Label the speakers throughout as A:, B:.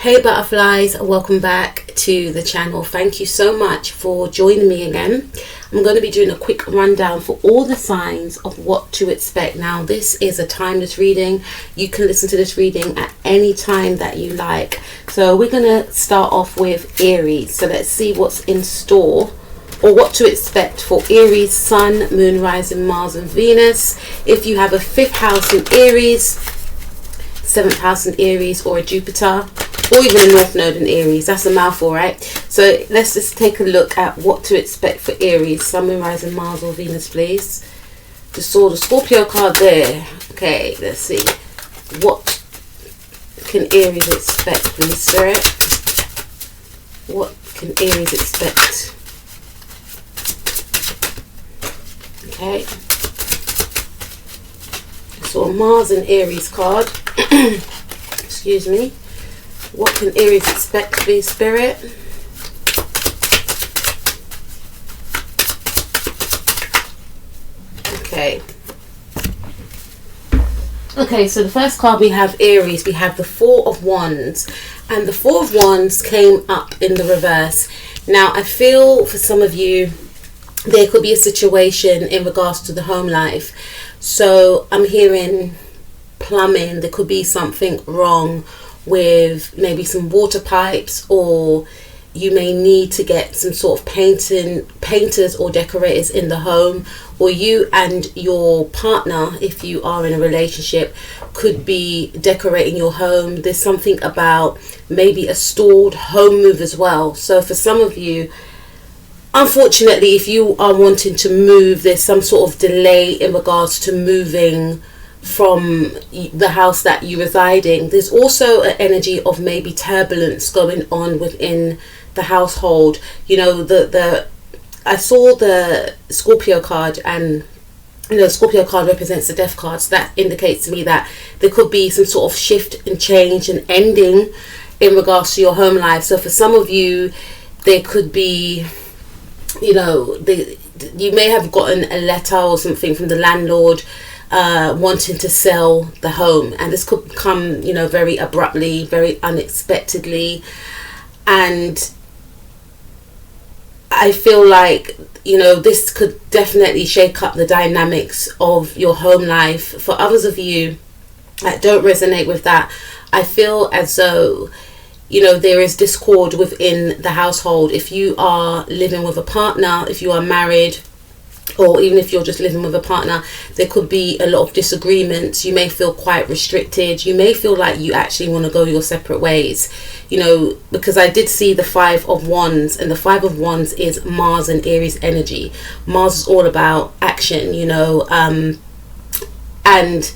A: Hey butterflies, welcome back to the channel. Thank you so much for joining me again. I'm going to be doing a quick rundown for all the signs of what to expect. Now this is a timeless reading. You can listen to this reading at any time that you like. So we're going to start off with Aries. So let's see what's in store or what to expect for Aries, Sun, Moon, Rising, Mars and Venus. If you have a 5th house in Aries, 7th house in Aries, or a Jupiter, or even a North Node in Aries. That's a mouthful, right? So let's just take a look at what to expect for Aries, Sun, Moon, Rising, Mars or Venus, please. Just saw the Scorpio card there. Okay, let's see. What can Aries expect, please, Spirit? What can Aries expect? Okay. So a Mars and Aries card. Excuse me. What can Aries expect, please, Spirit? Okay. Okay, so the first card we have Aries, we have the 4 of Wands. And the 4 of Wands came up in the reverse. Now, I feel for some of you, there could be a situation in regards to the home life. So I'm hearing plumbing. There could be something wrong with maybe some water pipes, or you may need to get some sort of painters or decorators in the home, or you and your partner, if you are in a relationship, could be decorating your home. There's something about maybe a stored home move as well. So for some of you, unfortunately, if you are wanting to move, there's some sort of delay in regards to moving from the house that you reside in. There's also an energy of maybe turbulence going on within the household. You know, I saw the Scorpio card, and you know, Scorpio card represents the death card, so that indicates to me that there could be some sort of shift and change and ending in regards to your home life. So for some of you, there could be, you know, you may have gotten a letter or something from the landlord wanting to sell the home, and this could come, you know, very abruptly, very unexpectedly. And I feel like, you know, this could definitely shake up the dynamics of your home life. For others of you that don't resonate with that, I feel as though, you know, there is discord within the household. If you are living with a partner, if you are married, or even if you're just living with a partner, there could be a lot of disagreements. You may feel quite restricted. You may feel like you actually want to go your separate ways, you know, because I did see the 5 of Wands, and the 5 of Wands is Mars and Aries energy. Mars is all about action, you know, and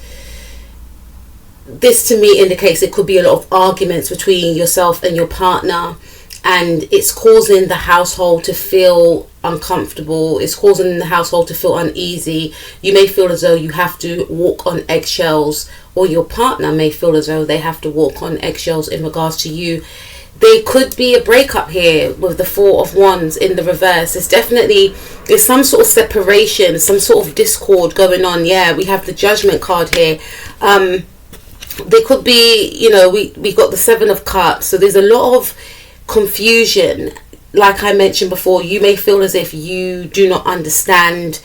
A: this to me indicates it could be a lot of arguments between yourself and your partner, and it's causing the household to feel uncomfortable. It's causing the household to feel uneasy. You may feel as though you have to walk on eggshells, or your partner may feel as though they have to walk on eggshells in regards to you. There could be a breakup here with the 4 of Wands in the reverse. There's some sort of separation, some sort of discord going on. Yeah, we have the Judgment card here. There could be, you know, we got the 7 of Cups, so there's a lot of confusion. Like I mentioned before, you may feel as if you do not understand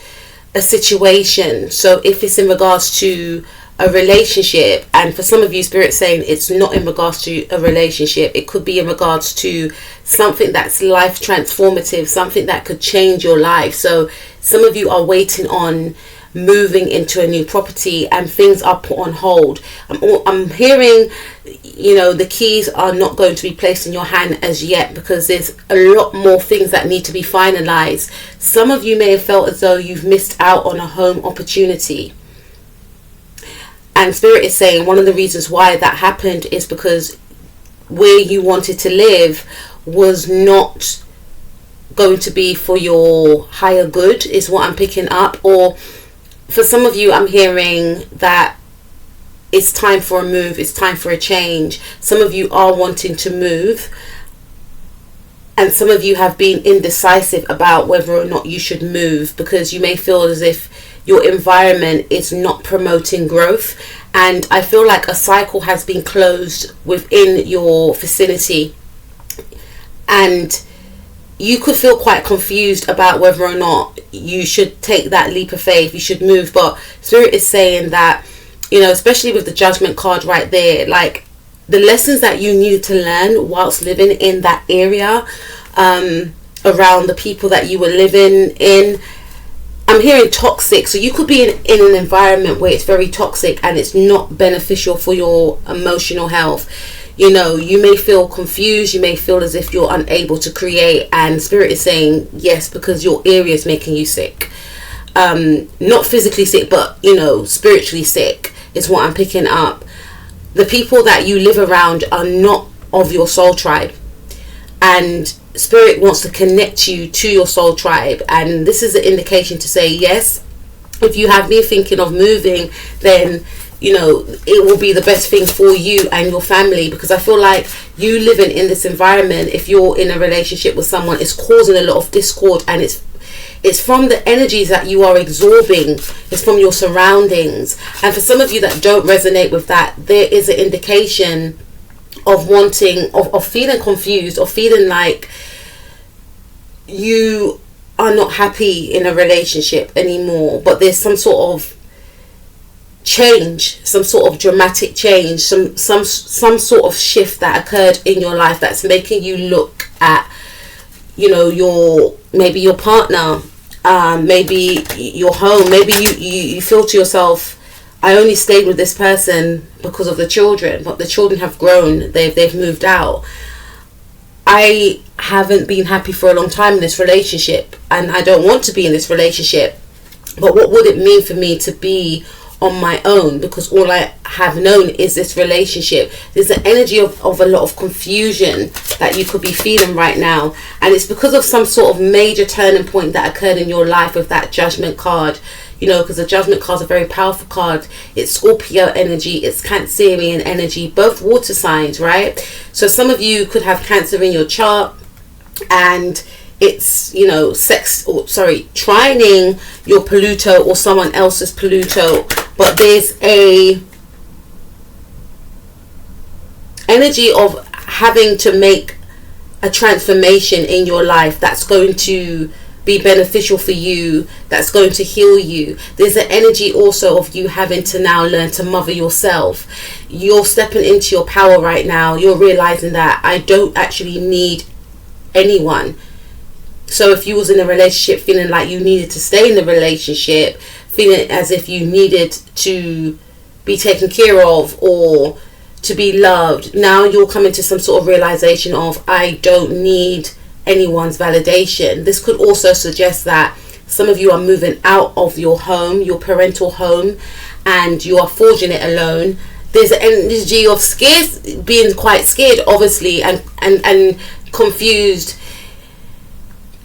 A: a situation. So if it's in regards to a relationship, and for some of you, Spirit's saying it's not in regards to a relationship, it could be in regards to something that's life transformative, something that could change your life. So some of you are waiting on moving into a new property, and things are put on hold. I'm hearing, you know, the keys are not going to be placed in your hand as yet, because there's a lot more things that need to be finalized. Some of you may have felt as though you've missed out on a home opportunity, and Spirit is saying one of the reasons why that happened is because where you wanted to live was not going to be for your higher good, is what I'm picking up. Or for some of you, I'm hearing that it's time for a move, it's time for a change. Some of you are wanting to move, And some of you have been indecisive about whether or not you should move, because you may feel as if your environment is not promoting growth. And I feel like a cycle has been closed within your vicinity, and you could feel quite confused about whether or not you should take that leap of faith, you should move. But Spirit is saying that, you know, especially with the Judgment card right there, like the lessons that you needed to learn whilst living in that area, around the people that you were living in. I'm hearing toxic, so you could be in an environment where it's very toxic and it's not beneficial for your emotional health. You know, you may feel confused, you may feel as if you're unable to create, and Spirit is saying yes, because your area is making you sick. Not physically sick, but, you know, spiritually sick is what I'm picking up. The people that you live around are not of your soul tribe, and Spirit wants to connect you to your soul tribe. And this is an indication to say yes, if you have been thinking of moving, then, you know, it will be the best thing for you and your family, because I feel like you living in this environment, if you're in a relationship with someone, is causing a lot of discord, and it's from the energies that you are absorbing. It's from your surroundings. And for some of you that don't resonate with that, there is an indication of wanting, of feeling confused, or feeling like you are not happy in a relationship anymore, but there's some sort of change, some sort of dramatic change, some sort of shift that occurred in your life that's making you look at, you know, maybe your partner, maybe your home. Maybe you feel to yourself, I only stayed with this person because of the children, but the children have grown, they've moved out. I haven't been happy for a long time in this relationship, and I don't want to be in this relationship, but what would it mean for me to be on my own, because all I have known is this relationship? There's an energy of a lot of confusion that you could be feeling right now, and it's because of some sort of major turning point that occurred in your life with that Judgment card. You know, because the Judgment card is a very powerful card. It's Scorpio energy, it's Cancerian energy, both water signs, right? So some of you could have Cancer in your chart, and it's, you know, trining your Pluto or someone else's Pluto, but there's a energy of having to make a transformation in your life that's going to be beneficial for you, that's going to heal you. There's an energy also of you having to now learn to mother yourself. You're stepping into your power right now. You're realizing that I don't actually need anyone. So if you was in a relationship feeling like you needed to stay in the relationship, feeling as if you needed to be taken care of or to be loved, now you're coming to some sort of realization of, I don't need anyone's validation. This could also suggest that some of you are moving out of your home, your parental home, and you are forging it alone. There's an energy of being quite scared, obviously, and confused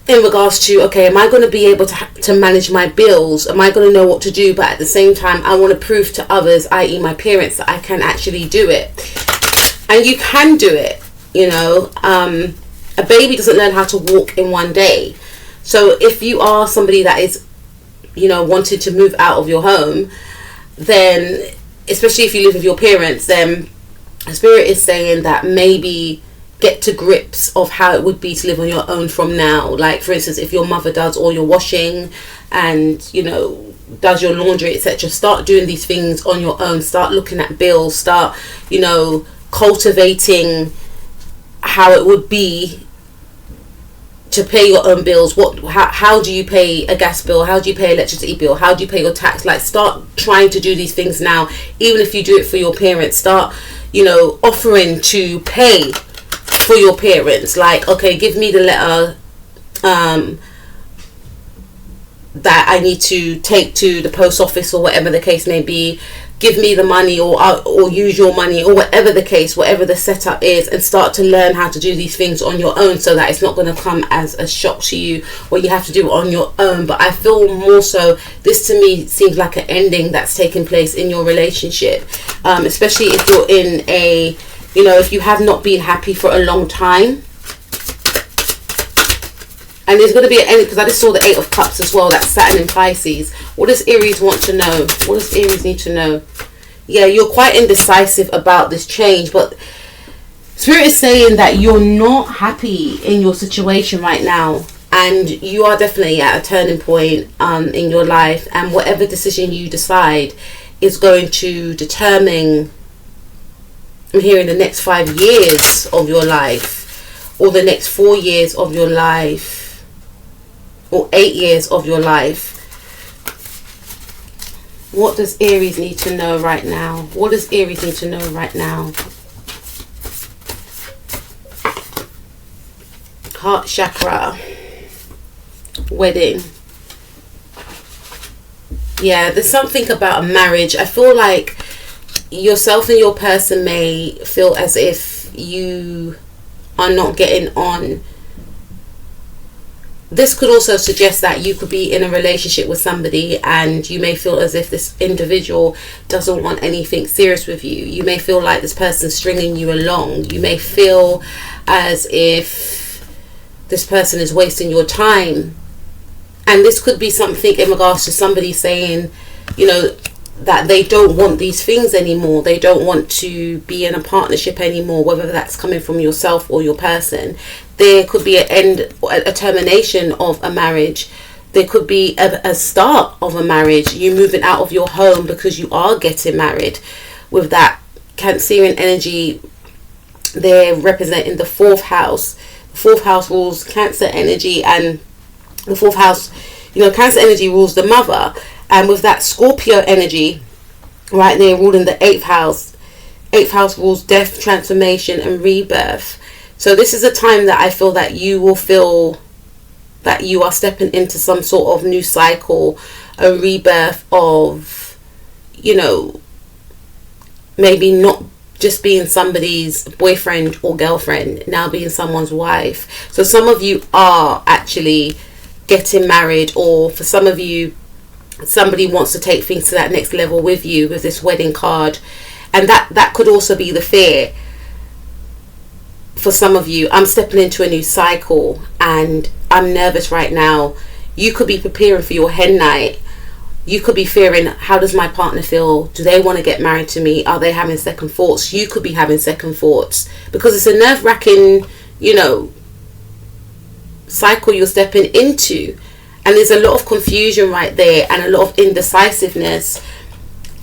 A: in regards to, okay, am I going to be able to manage my bills? Am I going to know what to do? But at the same time, I want to prove to others, i.e. my parents, that I can actually do it. And you can do it, you know. A baby doesn't learn how to walk in one day. So if you are somebody that is, you know, wanted to move out of your home, then, especially if you live with your parents, then Spirit is saying that maybe get to grips of how it would be to live on your own from now. Like, for instance, if your mother does all your washing and, you know, does your laundry, etc., start doing these things on your own. Start looking at bills. Start, you know, cultivating how it would be to pay your own bills. How do you pay a gas bill? How do you pay electricity bill? How do you pay your tax? Like, start trying to do these things now. Even if you do it for your parents, start, you know, offering to pay for your parents. Like, okay, give me the letter that I need to take to the post office or whatever the case may be. Give me the money, or use your money, or whatever the case, whatever the setup is, and start to learn how to do these things on your own, so that it's not going to come as a shock to you when you have to do it on your own. But I feel more so, this to me seems like an ending that's taking place in your relationship, especially if you're in a, you know, if you have not been happy for a long time. And there's going to be an end, because I just saw the 8 of Cups as well. That's Saturn in Pisces. What does Aries want to know? What does Aries need to know? Yeah, you're quite indecisive about this change, but Spirit is saying that you're not happy in your situation right now, and you are definitely at a turning point in your life, and whatever decision you decide is going to determine, I'm hearing, the next 5 years of your life, or the next 4 years of your life, or 8 years of your life. What does Aries need to know right now? What does Aries need to know right now? Heart chakra. Wedding. Yeah, there's something about a marriage. I feel like yourself and your person may feel as if you are not getting on. This could also suggest that you could be in a relationship with somebody and you may feel as if this individual doesn't want anything serious with you. You may feel like this person's stringing you along. You may feel as if this person is wasting your time. And this could be something in regards to somebody saying, you know, that they don't want these things anymore. They don't want to be in a partnership anymore, whether that's coming from yourself or your person. There could be an end, a termination of a marriage. There could be a start of a marriage. You moving out of your home because you are getting married. With that Cancerian energy, they're representing the 4th house. The 4th house rules Cancer energy, and the 4th house, you know, Cancer energy rules the mother. And with that Scorpio energy right there ruling the 8th house, 8th house rules death, transformation and rebirth. So this is a time that I feel that you will feel that you are stepping into some sort of new cycle, a rebirth of, you know, maybe not just being somebody's boyfriend or girlfriend, now being someone's wife. So some of you are actually getting married, or for some of you, somebody wants to take things to that next level with you with this wedding card. And that could also be the fear for some of you. I'm stepping into a new cycle and I'm nervous right now. You could be preparing for your hen night. You could be fearing, how does my partner feel? Do they want to get married to me? Are they having second thoughts? You could be having second thoughts, because it's a nerve-wracking, you know, cycle you're stepping into. And there's a lot of confusion right there and a lot of indecisiveness.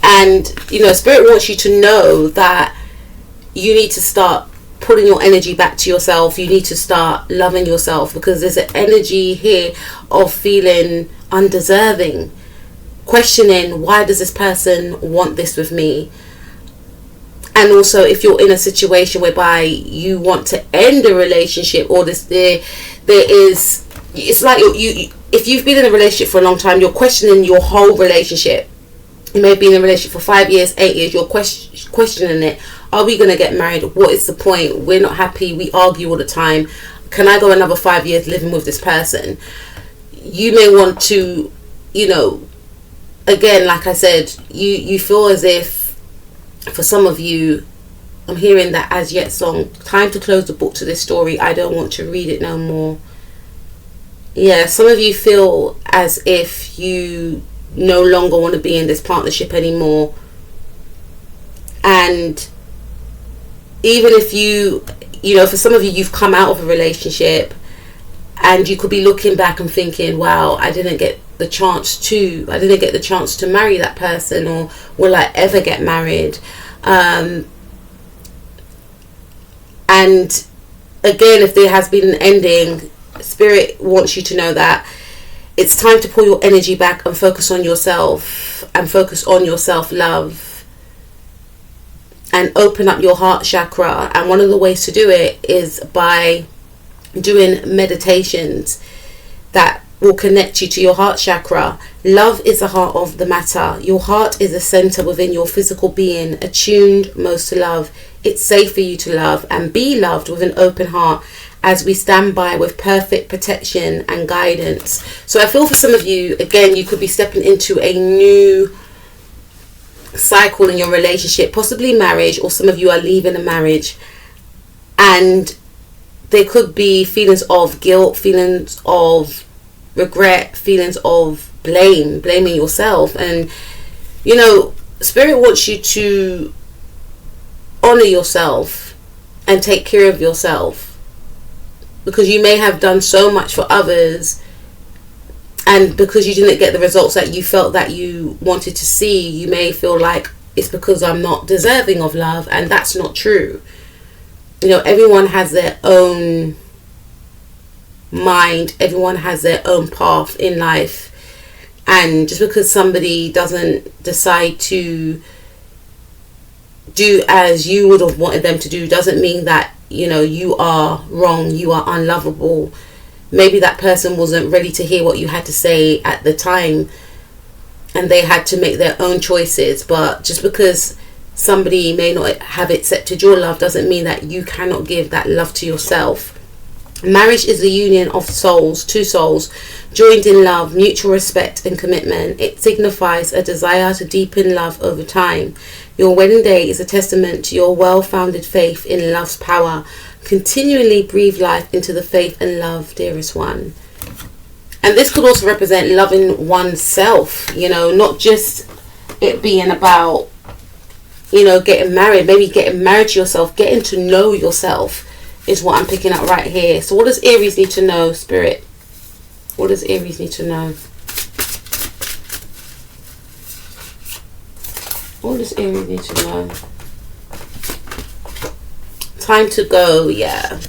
A: And, you know, Spirit wants you to know that you need to start pulling your energy back to yourself. You need to start loving yourself, because there's an energy here of feeling undeserving, questioning, why does this person want this with me? And also, if you're in a situation whereby you want to end a relationship, or there is, it's like you if you've been in a relationship for a long time, you're questioning your whole relationship. You may have been in a relationship for 5 years, 8 years, you're questioning it. Are we going to get married? What is the point? We're not happy. We argue all the time. Can I go another 5 years living with this person? You may want to, you know, again, like I said, you feel as if, for some of you, I'm hearing that As Yet song, time to close the book to this story. I don't want to read it no more. Yeah, some of you feel as if you no longer want to be in this partnership anymore. And even if you know, for some of you, you've come out of a relationship and you could be looking back and thinking, wow, I didn't get the chance to marry that person, or will I ever get married? And again, if there has been an ending, Spirit wants you to know that it's time to pull your energy back and focus on yourself, and focus on your self-love, and open up your heart chakra. And one of the ways to do it is by doing meditations that will connect you to your heart chakra. Love is the heart of the matter. Your heart is a center within your physical being, attuned most to love. It's safe for you to love and be loved with an open heart, as we stand by with perfect protection and guidance. So I feel for some of you, again, you could be stepping into a new cycle in your relationship, possibly marriage, or some of you are leaving a marriage. And there could be feelings of guilt, feelings of regret, feelings of blaming yourself. And you know, Spirit wants you to honor yourself and take care of yourself, because you may have done so much for others, and because you didn't get the results that you felt that you wanted to see, you may feel like it's because I'm not deserving of love, and that's not true. You know, everyone has their own mind, everyone has their own path in life, and just because somebody doesn't decide to do as you would have wanted them to do doesn't mean that, you know, you are wrong, you are unlovable. Maybe that person wasn't ready to hear what you had to say at the time, and they had to make their own choices. But just because somebody may not have accepted your love doesn't mean that you cannot give that love to yourself. Marriage is the union of souls, two souls, joined in love, mutual respect and commitment. It signifies a desire to deepen love over time. Your wedding day is a testament to your well-founded faith in love's power. Continually breathe life into the faith and love, dearest one. And this could also represent loving oneself, you know, not just it being about, you know, getting married. Maybe getting married to yourself, getting to know yourself is what I'm picking up right here. So what does Aries need to know, Spirit? What does Aries need to know? What does Aries need to know? Time to go, yeah.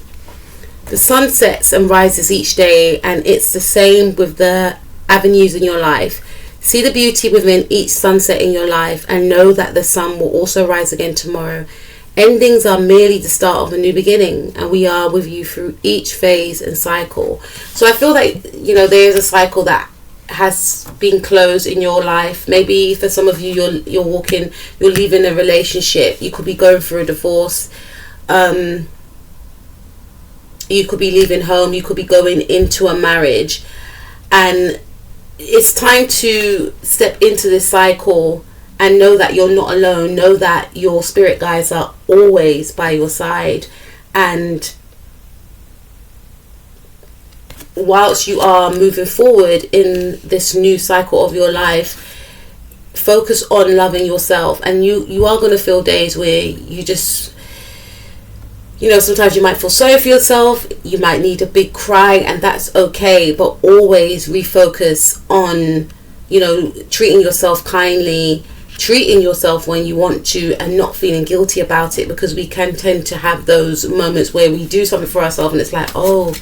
A: The sun sets and rises each day, and it's the same with the avenues in your life. See the beauty within each sunset in your life, and know that the sun will also rise again tomorrow. Endings are merely the start of a new beginning, and we are with you through each phase and cycle. So I feel that, you know, there's a cycle that has been closed in your life. Maybe for some of you, you're leaving a relationship. You could be going through a divorce. You could be leaving home. You could be going into a marriage, and it's time to step into this cycle and know that you're not alone. Know that your spirit guides are always by your side. And whilst you are moving forward in this new cycle of your life, focus on loving yourself. And you are going to feel days where you just, you know, sometimes you might feel sorry for yourself. You might need a big cry, and that's okay. But always refocus on, you know, treating yourself kindly, treating yourself when you want to, and not feeling guilty about it, because we can tend to have those moments where we do something for ourselves and it's like, oh,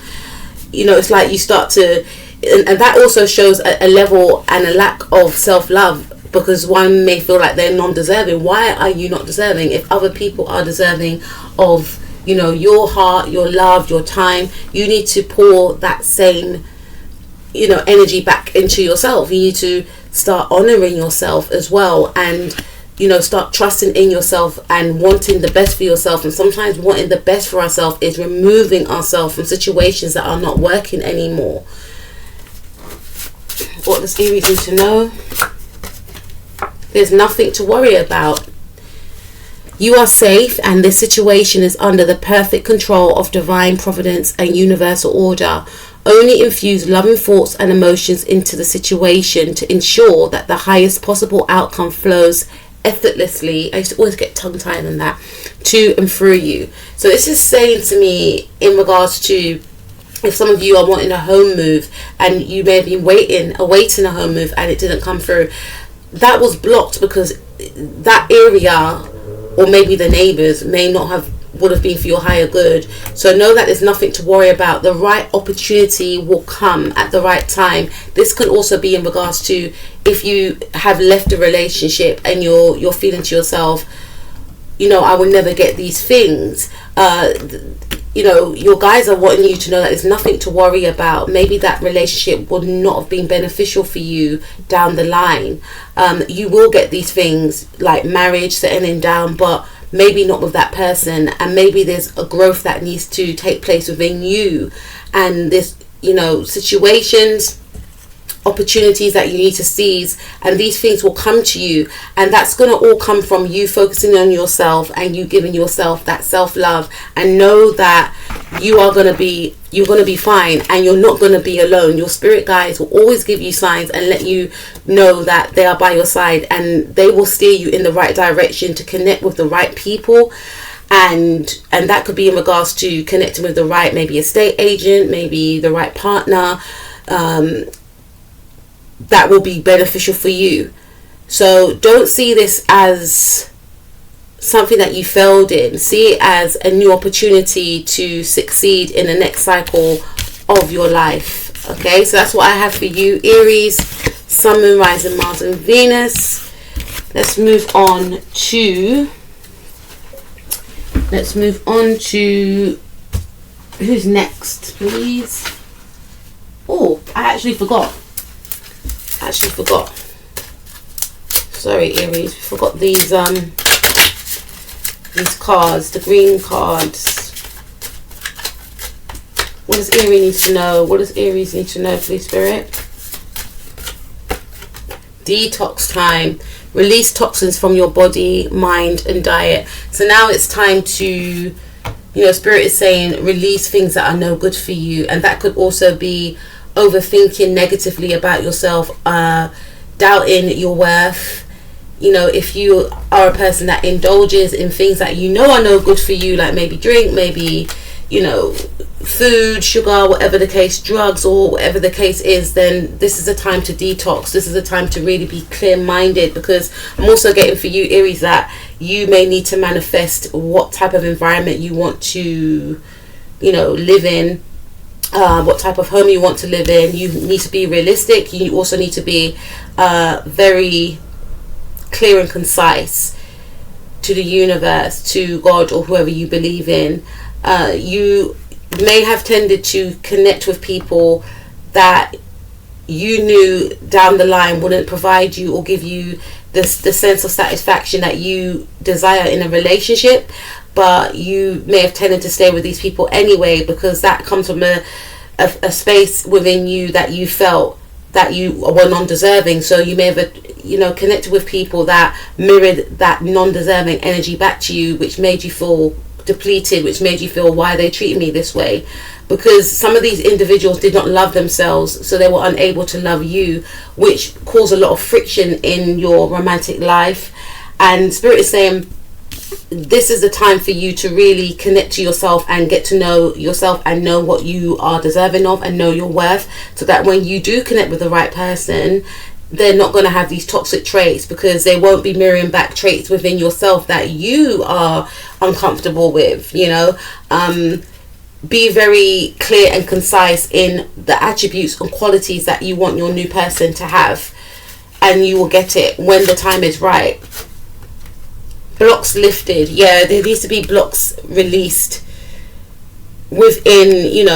A: you know, it's like you start to, and that also shows a level and a lack of self-love, because one may feel like they're non-deserving. Why are you not deserving if other people are deserving of, you know, your heart, your love, your time? You need to pour that same, you know, energy back into yourself. You need to start honoring yourself as well, and, you know, start trusting in yourself and wanting the best for yourself. And sometimes wanting the best for ourselves is removing ourselves from situations that are not working anymore. What does Aries need to know? There's nothing to worry about. You are safe, and this situation is under the perfect control of divine providence and universal order. Only infuse loving thoughts and emotions into the situation to ensure that the highest possible outcome flows effortlessly. I used to always get tongue-tied on that. To and through you. So this is saying to me in regards to, if some of you are wanting a home move and you may have been awaiting a home move and it didn't come through, that was blocked because that area, or maybe the neighbours, would have been for your higher good. So know that there's nothing to worry about. The right opportunity will come at the right time. This can also be in regards to if you have left a relationship and you're feeling to yourself, you know, I will never get these things. You know, your guys are wanting you to know that there's nothing to worry about. Maybe that relationship would not have been beneficial for you down the line. You will get these things like marriage, settling down, but maybe not with that person. And maybe there's a growth that needs to take place within you, and there's, you know, situations, opportunities that you need to seize, and these things will come to you, and that's going to all come from you focusing on yourself and you giving yourself that self-love. And know that you're going to be fine, and you're not going to be alone. Your spirit guides will always give you signs and let you know that they are by your side, and they will steer you in the right direction to connect with the right people. And that could be in regards to connecting with the right, maybe estate agent, maybe the right partner, that will be beneficial for you. So don't see this as something that you failed in. See it as a new opportunity to succeed in the next cycle of your life. Okay, so that's what I have for you, Aries, Sun, Moon, Rising, Mars and Venus. Let's move on to who's next, please. Oh, I actually forgot. Sorry, Aries, we forgot these cards, the green cards. What does Aries need to know? What does Aries need to know, please, Spirit? Detox time. Release toxins from your body, mind and diet. So now it's time to, Spirit is saying release things that are no good for you. And that could also be overthinking negatively about yourself, doubting your worth. If you are a person that indulges in things that are no good for you, like maybe drink, maybe food, sugar, whatever the case, drugs, or whatever the case is, then this is a time to detox. This is a time to really be clear-minded, because I'm also getting for you, Aries, that you may need to manifest what type of environment you want to live in, what type of home you want to live in. You need to be realistic. You also need to be very clear and concise to the universe, to God, or whoever you believe in. You may have tended to connect with people that you knew down the line wouldn't provide you or give you the sense of satisfaction that you desire in a relationship, but you may have tended to stay with these people anyway, because that comes from a space within you that you felt that you were non-deserving. So you may have connected with people that mirrored that non-deserving energy back to you, which made you feel depleted, which made you feel, why they treat me this way? Because some of these individuals did not love themselves, so they were unable to love you, which caused a lot of friction in your romantic life. And Spirit is saying this is the time for you to really connect to yourself and get to know yourself and know what you are deserving of and know your worth, so that when you do connect with the right person, they're not going to have these toxic traits, because they won't be mirroring back traits within yourself that you are uncomfortable with. Be very clear and concise in the attributes and qualities that you want your new person to have, and you will get it when the time is right. Blocks lifted. Yeah, there needs to be blocks released within,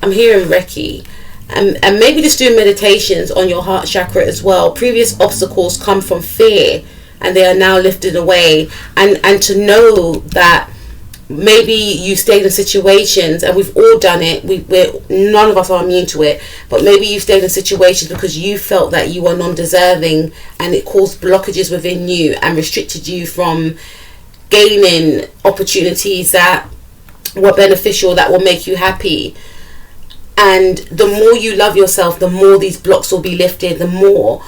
A: I'm hearing Reiki. And maybe just doing meditations on your heart chakra as well. Previous obstacles come from fear, and they are now lifted away. And to know that maybe you stayed in situations, and we've all done it, none of us are immune to it, but maybe you stayed in situations because you felt that you were non-deserving, and it caused blockages within you and restricted you from gaining opportunities that were beneficial, that will make you happy. And the more you love yourself, the more these blocks will be lifted, the more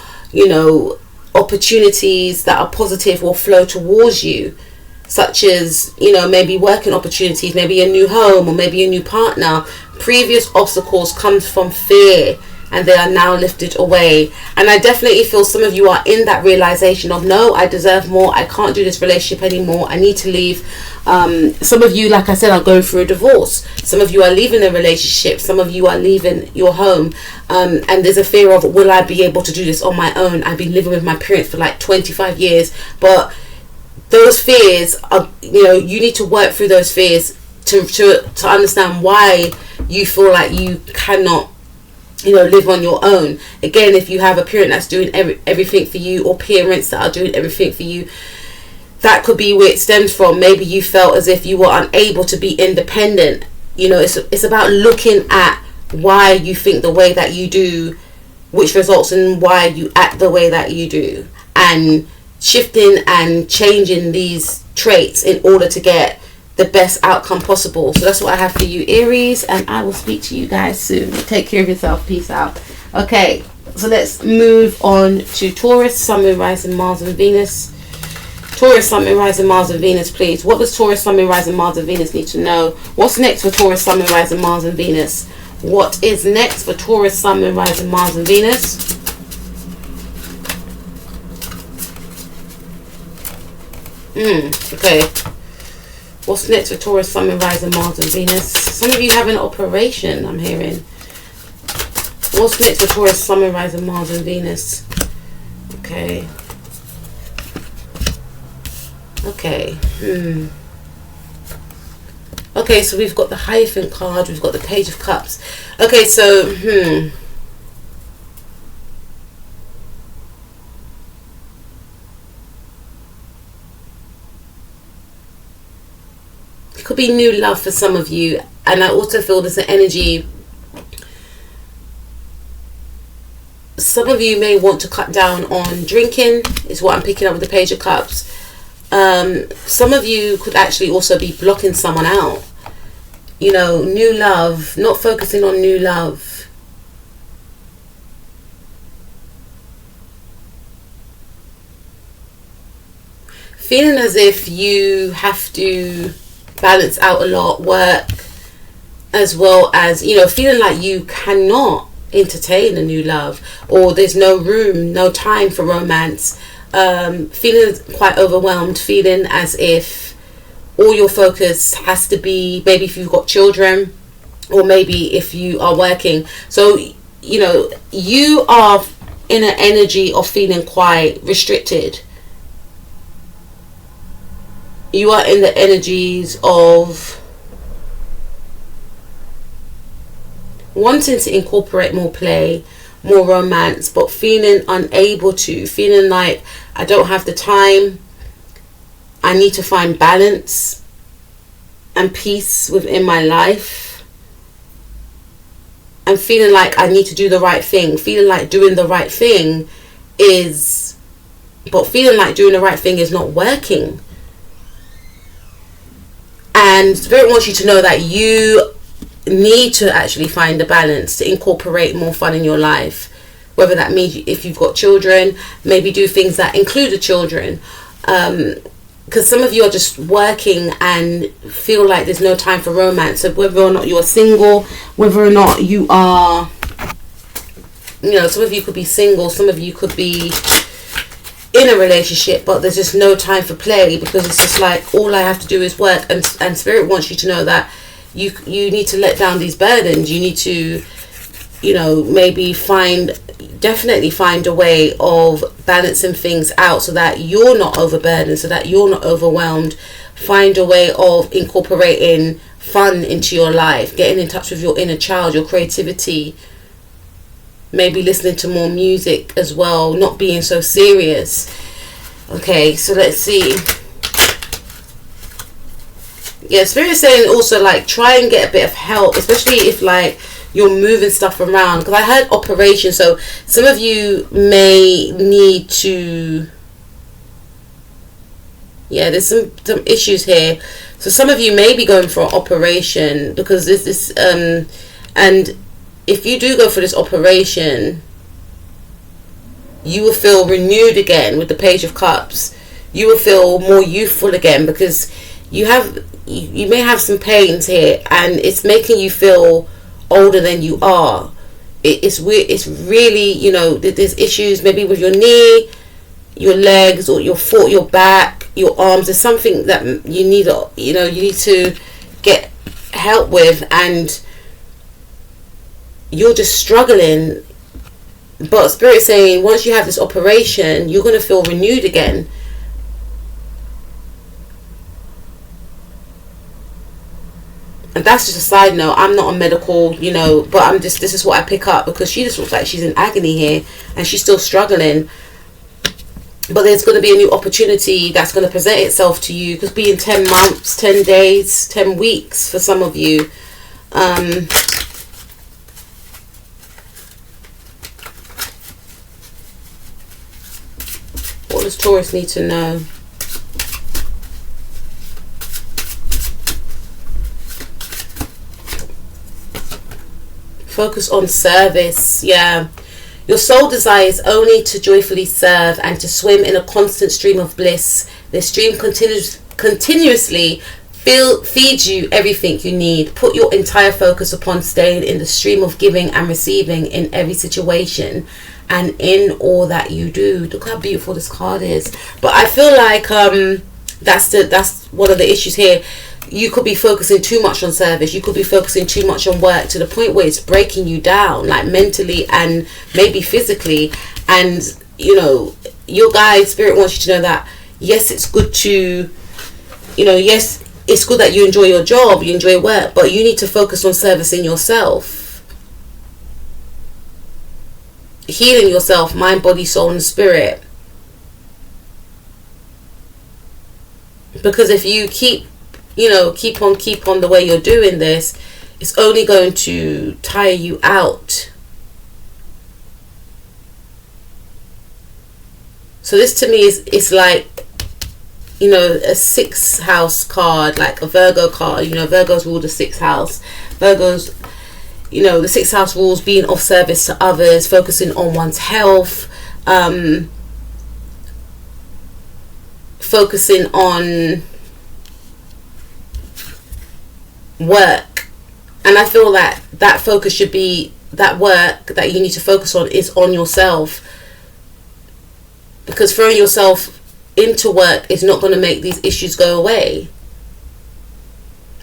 A: opportunities that are positive will flow towards you, such as maybe working opportunities, maybe a new home, or maybe a new partner. Previous obstacles comes from fear, and they are now lifted away. And I definitely feel some of you are in that realization of, no, I deserve more, I can't do this relationship anymore, I need to leave. Some of you, like I said, are going through a divorce. Some of you are leaving a relationship. Some of you are leaving your home, and there's a fear of, will I be able to do this on my own? I've been living with my parents for like 25 years, but those fears are, you need to work through those fears to understand why you feel like you cannot live on your own. Again, if you have a parent that's doing everything for you, or parents that are doing everything for you, that could be where it stems from. Maybe you felt as if you were unable to be independent. It's about looking at why you think the way that you do, which results in why you act the way that you do, and shifting and changing these traits in order to get the best outcome possible. So that's what I have for you, Aries, and I will speak to you guys soon. Take care of yourself. Peace out. Okay, so let's move on to Taurus, Sun, Moon, Rising, Mars and Venus. Taurus, Sun, Moon, Rising, Mars and Venus, please. What does Taurus, Sun, Moon, Rising, Mars and Venus need to know? What's next for Taurus, Sun, Moon, Rising, Mars and Venus? What is next for Taurus, Sun, Moon, Rising, Mars and Venus? Okay. What's next for Taurus, Sun, Moon, Rising, Mars and Venus? Some of you have an operation, I'm hearing. What's next for Taurus, Sun, Moon, Rising, Mars and Venus? Okay. Okay. Okay, so we've got the Hierophant card. We've got the Page of Cups. Okay, so, it could be new love for some of you. And I also feel there's an energy. Some of you may want to cut down on drinking, is what I'm picking up with the Page of Cups. Some of you could actually also be blocking someone out. You know, new love, not focusing on new love. Feeling as if you have to balance out a lot, work, as well as, you know, feeling like you cannot entertain a new love, or there's no room, no time for romance. Feeling quite overwhelmed, feeling as if all your focus has to be, maybe if you've got children, or maybe if you are working. So, you know, you are in an energy of feeling quite restricted. You are in the energies of wanting to incorporate more play, more romance, but feeling unable to, feeling like I don't have the time. I need to find balance and peace within my life. And feeling like I need to do the right thing. Feeling like doing the right thing is, but feeling like doing the right thing is not working. And Spirit wants you to know that you need to actually find a balance, to incorporate more fun in your life. Whether that means if you've got children, maybe do things that include the children. Because some of you are just working and feel like there's no time for romance. So whether or not you're single, whether or not you are, you know, some of you could be single, some of you could be in a relationship, but there's just no time for play, because it's just like all I have to do is work. And Spirit wants you to know that you need to let down these burdens. You need to, you know, maybe definitely find a way of balancing things out so that you're not overburdened, so that you're not overwhelmed. Find a way of incorporating fun into your life, getting in touch with your inner child, your creativity, maybe listening to more music as well, not being so serious. Okay, so let's see. Yeah, Spirit is saying also, like, try and get a bit of help, especially if, like, you're moving stuff around. Because I heard operation, so some of you may need to, yeah, there's some issues here. So some of you may be going for an operation, because this and if you do go for this operation, you will feel renewed again with the Page of Cups. You will feel more youthful again, because you may have some pains here, and it's making you feel older than you are. It's weird. It's really, you know, there's issues maybe with your knee, your legs, or your foot, your back, your arms. There's something that you need, you know, you need to get help with, and you're just struggling. But Spirit's saying once you have this operation, you're going to feel renewed again. And that's just a side note. I'm not a medical, you know, but this is what I pick up, because she just looks like she's in agony here and she's still struggling. But there's going to be a new opportunity that's going to present itself to you. It could be in 10 months, 10 days, 10 weeks for some of you. What does Taurus need to know? Focus on service. Yeah. Your soul desires only to joyfully serve and to swim in a constant stream of bliss. This stream continuously feeds you everything you need. Put your entire focus upon staying in the stream of giving and receiving in every situation and in all that you do. Look how beautiful this card is. But I feel like that's one of the issues here. You could be focusing too much on service. You could be focusing too much on work to the point where it's breaking you down, like mentally and maybe physically. And you know, your guide spirit wants you to know that yes, it's good to, you know, yes, it's good that you enjoy your job, you enjoy work, but you need to focus on servicing yourself, healing yourself, mind, body, soul, and spirit. Because if you keep on the way you're doing this, it's only going to tire you out. So this to me is like, you know, a 6th house card, like a Virgo card. You know, Virgos rule the 6th house. Virgos, you know, the 6th house rules being of service to others, focusing on one's health, focusing on work. And I feel that that focus should be, that work that you need to focus on is on yourself, because throwing yourself into work is not going to make these issues go away.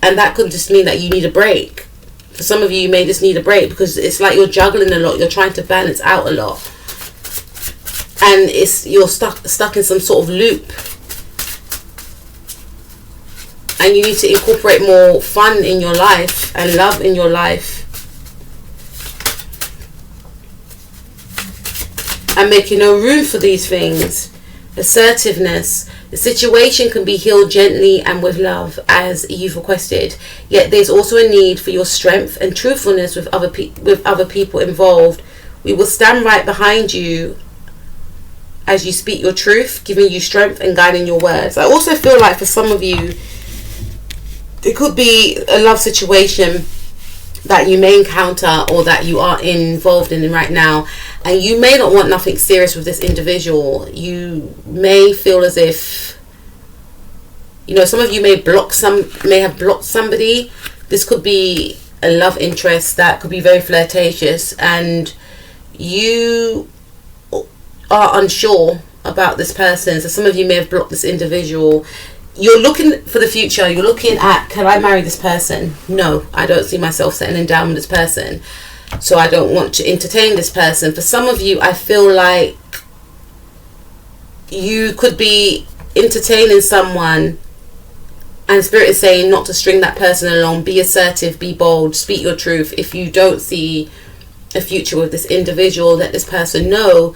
A: And that could just mean that you need a break. For some of you, you may just need a break because it's like you're juggling a lot, you're trying to balance out a lot, and you're stuck in some sort of loop. And you need to incorporate more fun in your life and love in your life. And making no room for these things. Assertiveness. The situation can be healed gently and with love as you've requested. Yet there's also a need for your strength and truthfulness with other people involved. We will stand right behind you as you speak your truth, giving you strength and guiding your words. I also feel like for some of you, it could be a love situation that you may encounter or that you are involved in right now, and you may not want nothing serious with this individual. You may feel as if, you know, some of you may have blocked somebody. This could be a love interest that could be very flirtatious, and you are unsure about this person. So some of you may have blocked this individual. You're looking for the future. You're looking at, can I marry this person? No, I don't see myself settling down with this person, so I don't want to entertain this person. For some of you, I feel like you could be entertaining someone and Spirit is saying not to string that person along. Be assertive, be bold, speak your truth. If you don't see a future with this individual, let this person know.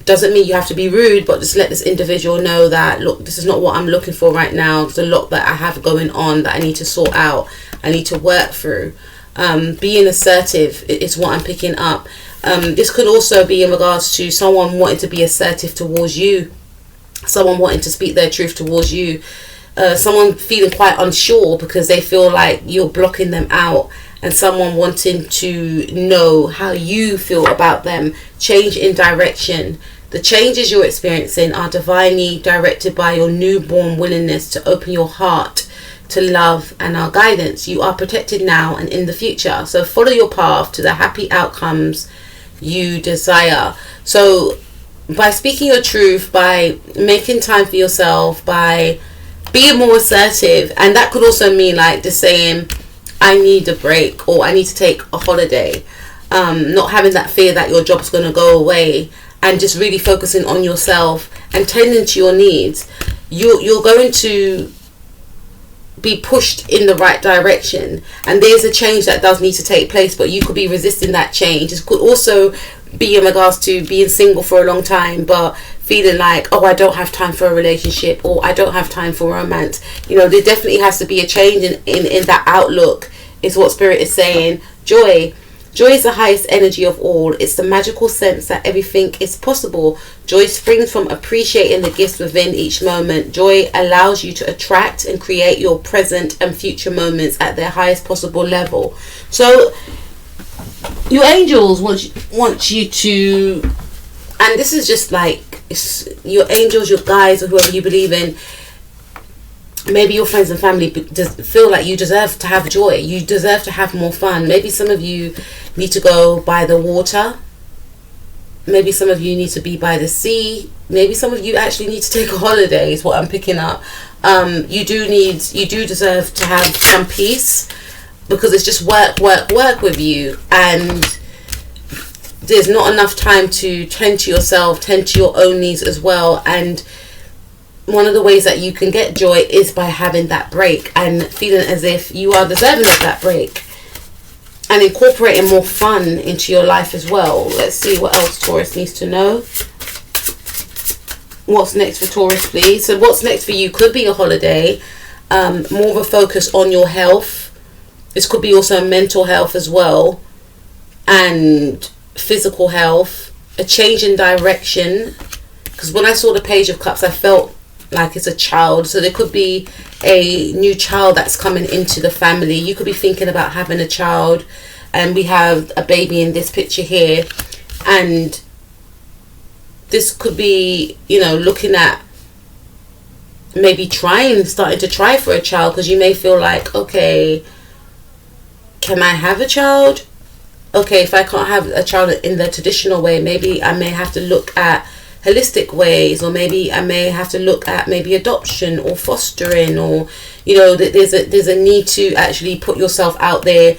A: Doesn't mean you have to be rude, but just let this individual know that, look, this is not what I'm looking for right now. There's a lot that I have going on that I need to sort out. I need to work through. Being assertive is what I'm picking up. This could also be in regards to someone wanting to be assertive towards you. Someone wanting to speak their truth towards you. Someone feeling quite unsure because they feel like you're blocking them out. And someone wanting to know how you feel about them. Change in direction. The changes you're experiencing are divinely directed by your newborn willingness to open your heart to love and our guidance. You are protected now and in the future. So follow your path to the happy outcomes you desire. So by speaking your truth, by making time for yourself, by being more assertive, and that could also mean like just saying, I need a break, or I need to take a holiday. Not having that fear that your job's going to go away, and just really focusing on yourself and tending to your needs. You're going to be pushed in the right direction, and there's a change that does need to take place, but you could be resisting that change. It could also be in regards to being single for a long time but feeling like, oh, I don't have time for a relationship, or I don't have time for romance. You know, there definitely has to be a change in that outlook, is what Spirit is saying. Joy is the highest energy of all. It's the magical sense that everything is possible. Joy springs from appreciating the gifts within each moment. Joy allows you to attract and create your present and future moments at their highest possible level. So your angels want you to, and this is just like, it's your angels, your guides, or whoever you believe in. Maybe your friends and family feel like you deserve to have joy. You deserve to have more fun. Maybe some of you need to go by the water. Maybe some of you need to be by the sea. Maybe some of you actually need to take a holiday, is what I'm picking up. You do deserve to have some peace, because it's just work with you, and there's not enough time to tend to yourself, tend to your own needs as well. And one of the ways that you can get joy is by having that break and feeling as if you are deserving of that break, and incorporating more fun into your life as well. Let's see what else Taurus needs to know. What's next for Taurus, please? So what's next for you could be a holiday, more of a focus on your health. This could be also mental health as well, and physical health, a change in direction. Because when I saw the Page of Cups, I felt like it's a child. So there could be a new child that's coming into the family. You could be thinking about having a child, and we have a baby in this picture here. And this could be, you know, looking at maybe starting to try for a child, because you may feel like, okay, can I have a child? Okay, if I can't have a child in the traditional way, maybe I may have to look at holistic ways, or maybe I may have to look at maybe adoption or fostering, or, you know, there's a need to actually put yourself out there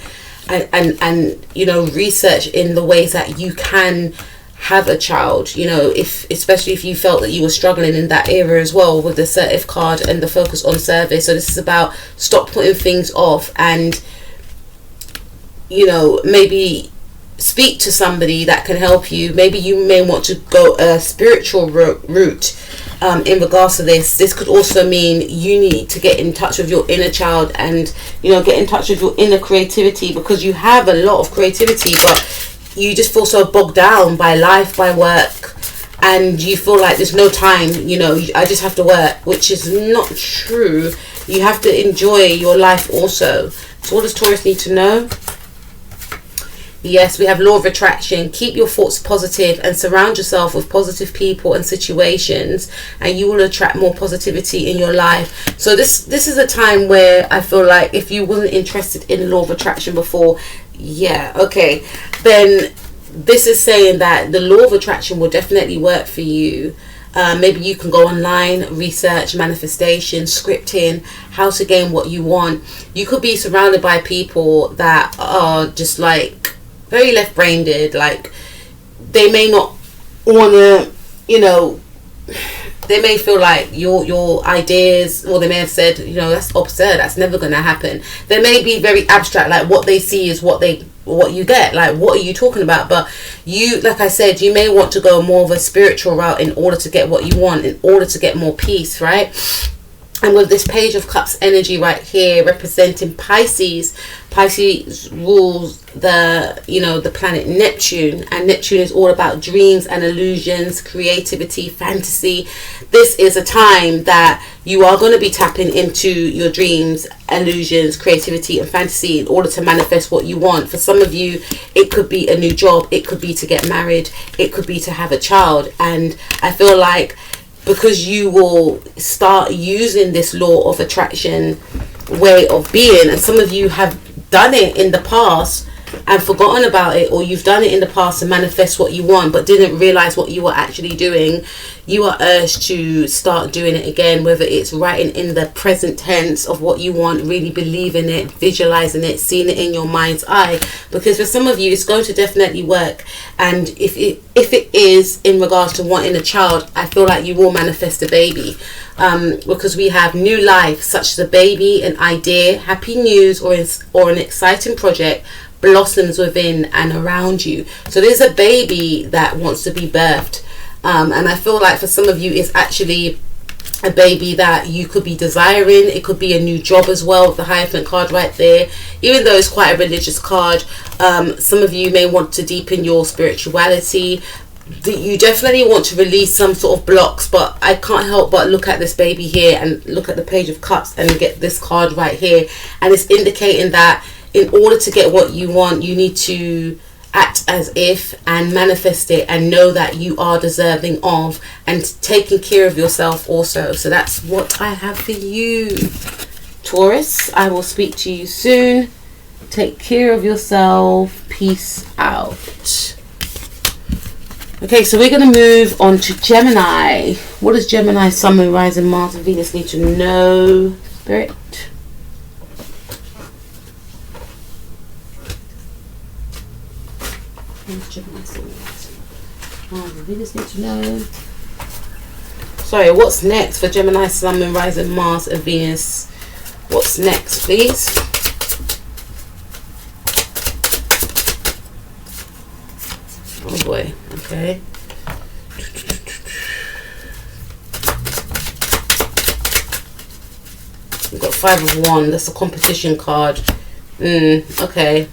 A: and you know, research in the ways that you can have a child, you know, especially if you felt that you were struggling in that area as well, with the assertive card and the focus on service. So this is about stop putting things off, and, you know, maybe speak to somebody that can help you. Maybe you may want to go a spiritual route in regards to this. This could also mean you need to get in touch with your inner child, and, you know, get in touch with your inner creativity, because you have a lot of creativity, but you just feel so bogged down by life, by work, and you feel like there's no time, you know, I just have to work, which is not true. You have to enjoy your life also. So what does Taurus need to know? Yes, we have law of attraction. Keep your thoughts positive and surround yourself with positive people and situations, and you will attract more positivity in your life. So this is a time where I feel like if you wasn't interested in law of attraction before, yeah, okay, then this is saying that the law of attraction will definitely work for you. Maybe you can go online, research manifestation, scripting, how to gain what you want. You could be surrounded by people that are just like very left-brained, like they may not want to, you know, they may feel like your ideas, or they may have said, you know, that's absurd, that's never going to happen. They may be very abstract, like what they see is what you get, like what are you talking about? But you, like I said, you may want to go more of a spiritual route in order to get what you want, in order to get more peace, right? And with this Page of Cups energy right here representing Pisces rules the, you know, the planet Neptune, and Neptune is all about dreams and illusions, creativity, fantasy. This is a time that you are going to be tapping into your dreams, illusions, creativity and fantasy in order to manifest what you want. For some of you, it could be a new job, it could be to get married, it could be to have a child. And I feel like because you will start using this law of attraction way of being, and some of you have done it in the past and forgotten about it, or you've done it in the past to manifest what you want but didn't realize what you were actually doing, you are urged to start doing it again, whether it's writing in the present tense of what you want, really believing it, visualizing it, seeing it in your mind's eye, because for some of you it's going to definitely work. And if it is in regards to wanting a child, I feel like you will manifest a baby, because we have new life, such as a baby, an idea, happy news, or an exciting project blossoms within and around you. So there's a baby that wants to be birthed, and I feel like for some of you it's actually a baby that you could be desiring. It could be a new job as well, with the Hierophant card right there, even though it's quite a religious card. Some of you may want to deepen your spirituality. You definitely want to release some sort of blocks, but I can't help but look at this baby here and look at the Page of Cups and get this card right here, and it's indicating that in order to get what you want, you need to as if and manifest it, and know that you are deserving of, and taking care of yourself also. So that's what I have for you, Taurus. I will speak to you soon. Take care of yourself. Peace out. Okay, so we're going to move on to Gemini. What does Gemini, Sun, Moon, Rising, Mars and Venus need to know? Spirit. Gemini, Sun, Moon, Rising, Mars and Venus need to know. Sorry, what's next for Gemini, Sun, Moon, Rising, Mars and Venus? What's next, please? Oh boy, okay. We've got 5 of Wands. That's a competition card. Okay.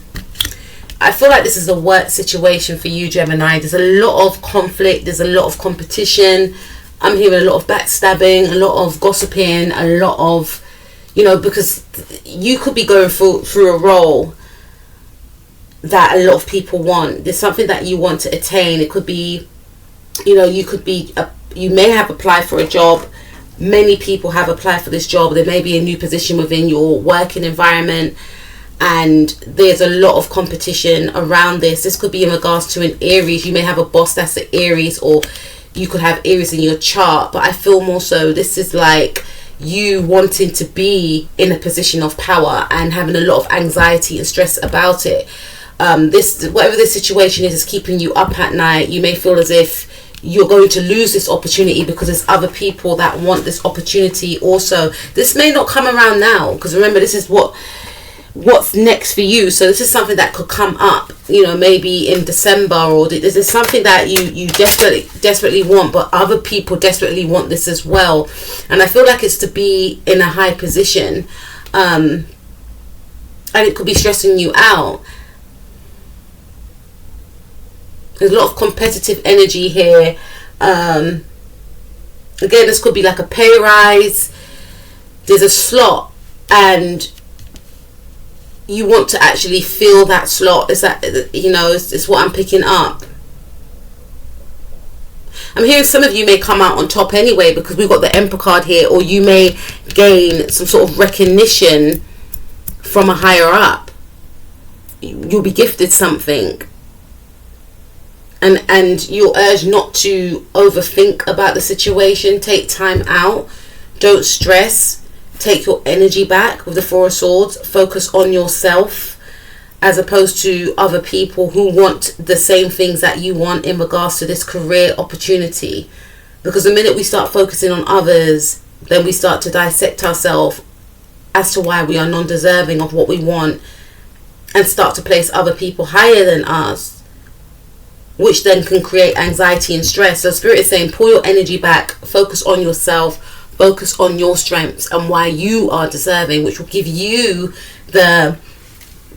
A: I feel like this is a work situation for you, Gemini. There's a lot of conflict. There's a lot of competition. I'm hearing a lot of backstabbing, a lot of gossiping, a lot of, you know, because you could be going through a role that a lot of people want. There's something that you want to attain. It could be, you know, you may have applied for a job. Many people have applied for this job. There may be a new position within your working environment, and there's a lot of competition around this. This could be in regards to an Aries. You may have a boss that's an Aries, or you could have Aries in your chart, but I feel more so this is like you wanting to be in a position of power and having a lot of anxiety and stress about it. This, whatever this situation is keeping you up at night. You may feel as if you're going to lose this opportunity because there's other people that want this opportunity also. This may not come around now, because remember, this is what's next for you. So this is something that could come up, you know, maybe in December, or this is something that you desperately want, but other people desperately want this as well. And I feel like it's to be in a high position, and it could be stressing you out. There's a lot of competitive energy here. Again, this could be like a pay rise. There's a slot, and you want to actually fill that slot. Is that, you know, it's what I'm picking up. I'm hearing some of you may come out on top anyway, because we've got the Emperor card here, or you may gain some sort of recognition from a higher up. You'll be gifted something. And you're urged not to overthink about the situation. Take time out. Don't stress. Take your energy back with the 4 of Swords. Focus on yourself as opposed to other people who want the same things that you want in regards to this career opportunity. Because the minute we start focusing on others, then we start to dissect ourselves as to why we are non-deserving of what we want, and start to place other people higher than us, which then can create anxiety and stress. So Spirit is saying, pull your energy back, focus on yourself, focus on your strengths and why you are deserving, which will give you the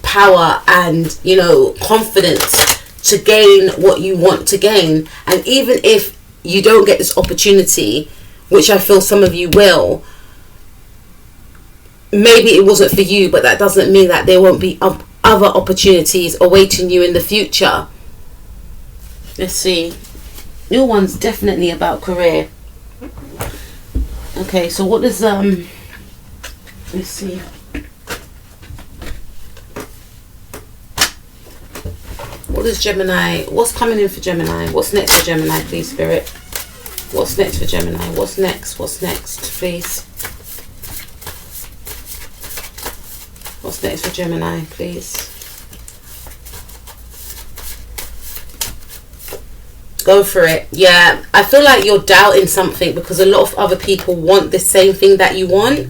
A: power and, you know, confidence to gain what you want to gain. And even if you don't get this opportunity, which I feel some of you will, maybe it wasn't for you, but that doesn't mean that there won't be other opportunities awaiting you in the future. Let's see. Your one's definitely about career. Okay, so what is let's see. What is Gemini? What's coming in for Gemini? What's next for Gemini, please, Spirit? What's next for Gemini? What's next? What's next, please? What's next for Gemini, please? Go for it. Yeah, I feel like you're doubting something because a lot of other people want the same thing that you want,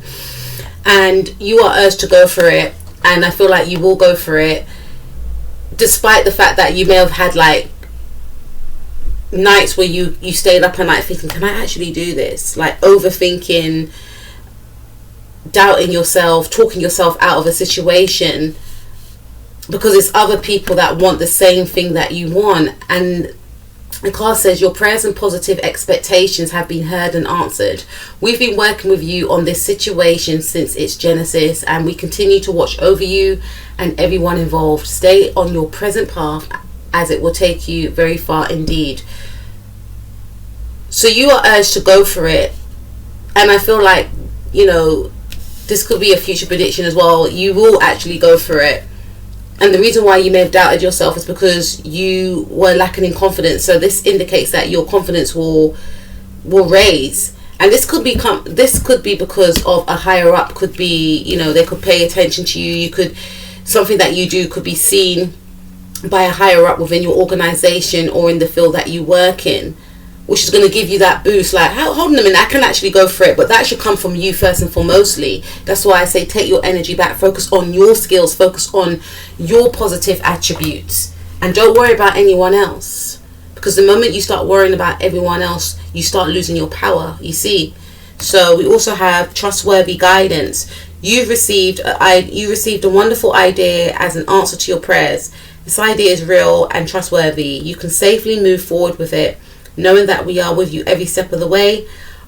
A: and you are urged to go for it, and I feel like you will go for it, despite the fact that you may have had like nights where you stayed up at night thinking, can I actually do this? Like overthinking, doubting yourself, talking yourself out of a situation because it's other people that want the same thing that you want. And the card says your prayers and positive expectations have been heard and answered. We've been working with you on this situation since its genesis, and we continue to watch over you and everyone involved. Stay on your present path as it will take you very far indeed. So you are urged to go for it. And I feel like, you know, this could be a future prediction as well. You will actually go for it. And the reason why you may have doubted yourself is because you were lacking in confidence. So this indicates that your confidence will raise. And this could be because of a higher up. Could be, you know, they could pay attention to you. You could, something that you do could be seen by a higher up within your organization or in the field that you work in, which is going to give you that boost. Like, hold on a minute, I can actually go for it. But that should come from you first and foremostly. That's why I say take your energy back. Focus on your skills. Focus on your positive attributes. And don't worry about anyone else. Because the moment you start worrying about everyone else, you start losing your power, you see. So we also have trustworthy guidance. You received a wonderful idea as an answer to your prayers. This idea is real and trustworthy. You can safely move forward with it, knowing that we are with you every step of the way.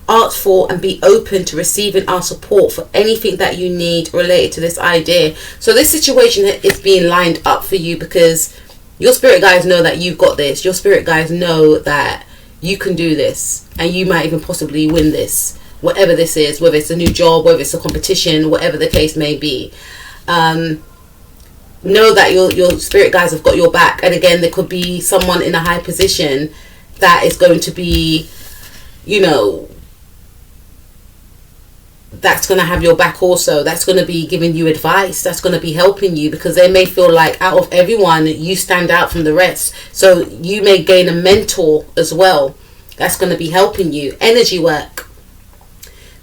A: Ask for and be open to receiving our support for anything that you need related to this idea. So this situation is being lined up for you because your spirit guides know that you've got this. Your spirit guides know that you can do this, and you might even possibly win this, whatever this is, whether it's a new job, whether it's a competition, whatever the case may be. Know that your spirit guides have got your back. And again, there could be someone in a high position that is going to be, you know, that's going to have your back also. That's going to be giving you advice. That's going to be helping you, because they may feel like out of everyone, you stand out from the rest. So you may gain a mentor as well. That's going to be helping you. Energy work.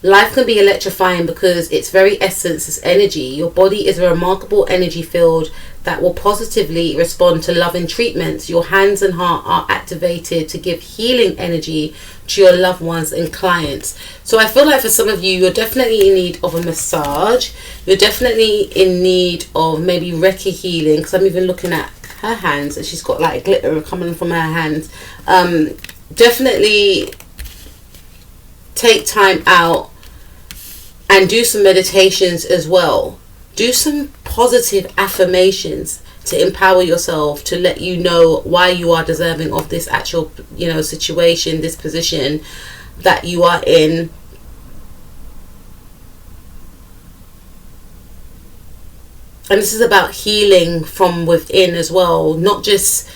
A: Life can be electrifying because its very essence is energy. Your body is a remarkable energy field that will positively respond to loving treatments. Your hands and heart are activated to give healing energy to your loved ones and clients. So I feel like for some of you, you're definitely in need of a massage. You're definitely in need of maybe Reiki healing, because I'm even looking at her hands and she's got like glitter coming from her hands. Definitely take time out and do some meditations as well. Do some positive affirmations to empower yourself, to let you know why you are deserving of this actual, you know, situation, this position that you are in. And this is about healing from within as well, not just,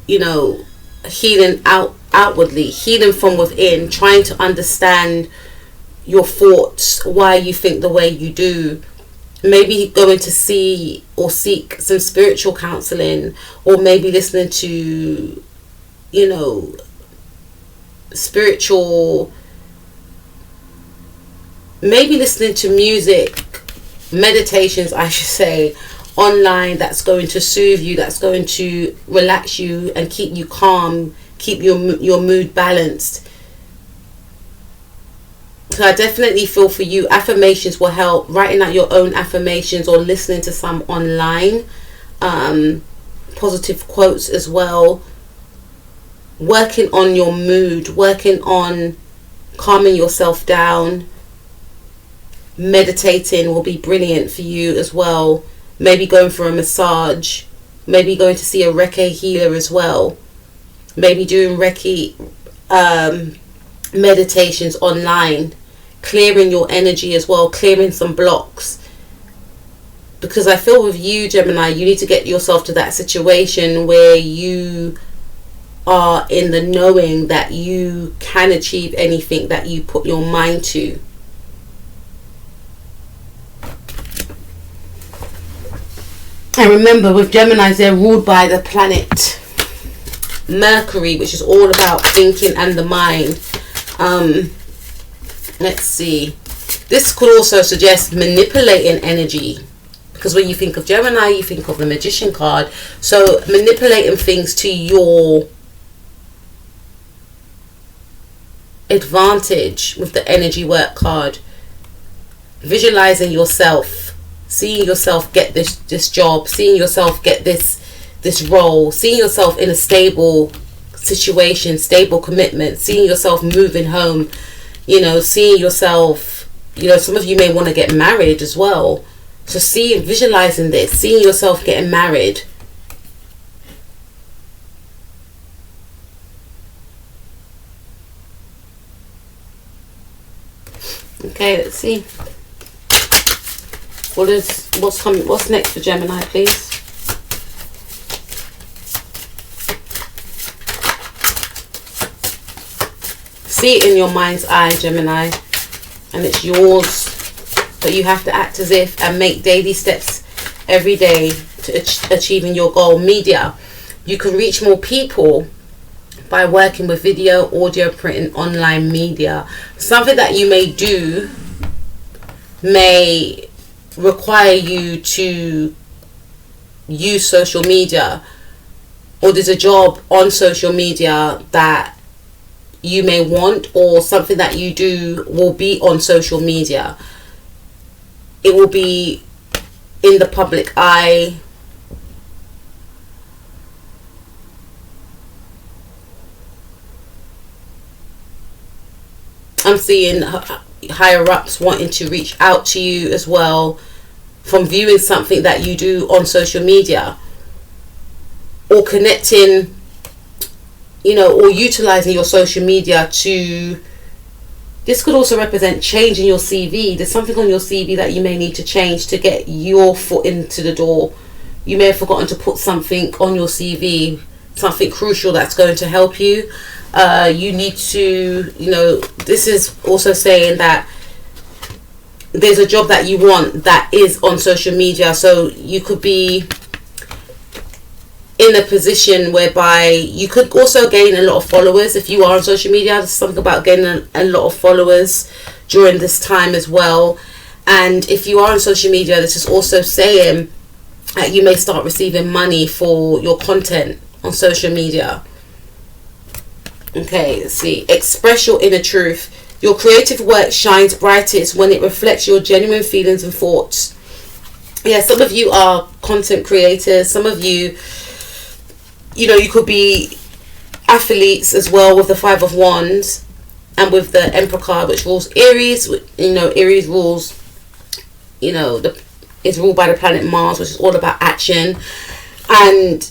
A: you know, healing outwardly, healing from within, trying to understand your thoughts, why you think the way you do. Maybe going to see or seek some spiritual counseling, or maybe listening to, you know, maybe listening to music, meditations I should say, online, that's going to soothe you, that's going to relax you and keep you calm, keep your mood balanced. So I definitely feel for you, affirmations will help. Writing out your own affirmations or listening to some online, positive quotes as well. Working on your mood, working on calming yourself down. Meditating will be brilliant for you as well. Maybe going for a massage, maybe going to see a Reiki healer as well. Maybe doing Reiki meditations online, clearing your energy as well, clearing some blocks. Because I feel with you, Gemini, you need to get yourself to that situation where you are in the knowing that you can achieve anything that you put your mind to. And remember, with Geminis, they're ruled by the planet Mercury, which is all about thinking and the mind. Let's see. This could also suggest manipulating energy, because when you think of Gemini, you think of the Magician card. So manipulating things to your advantage with the energy work card. Visualizing yourself, seeing yourself get this job, seeing yourself get this role, seeing yourself in a stable situation, stable commitment, seeing yourself moving home, you know, seeing yourself, you know, some of you may want to get married as well. So visualizing this, seeing yourself getting married. Okay, let's see. What's coming? What's next for Gemini, please? See it in your mind's eye, Gemini, and it's yours. But you have to act as if and make daily steps every day to achieving your goal. Media. You can reach more people by working with video, audio, print, and online media. Something that you may do may require you to use social media, or there's a job on social media that you may want, or something that you do will be on social media. It will be in the public eye. I'm seeing higher ups wanting to reach out to you as well from viewing something that you do on social media, or connecting, you know, or utilizing your social media to. This could also represent changing your CV. There's something on your CV that you may need to change to get your foot into the door. You may have forgotten to put something on your CV, something crucial that's going to help you. You need to, you know, this is also saying that there's a job that you want that is on social media. So you could be in a position whereby you could also gain a lot of followers if you are on social media. There's something about gaining a lot of followers during this time as well. And if you are on social media, this is also saying that you may start receiving money for your content on social media. Okay, let's see. Express your inner truth. Your creative work shines brightest when it reflects your genuine feelings and thoughts. Yeah, some of you are content creators. Some of you, you know, you could be athletes as well, with the Five of Wands and with the Emperor card, which rules Aries. You know, Aries rules, you know, is ruled by the planet Mars, which is all about action. And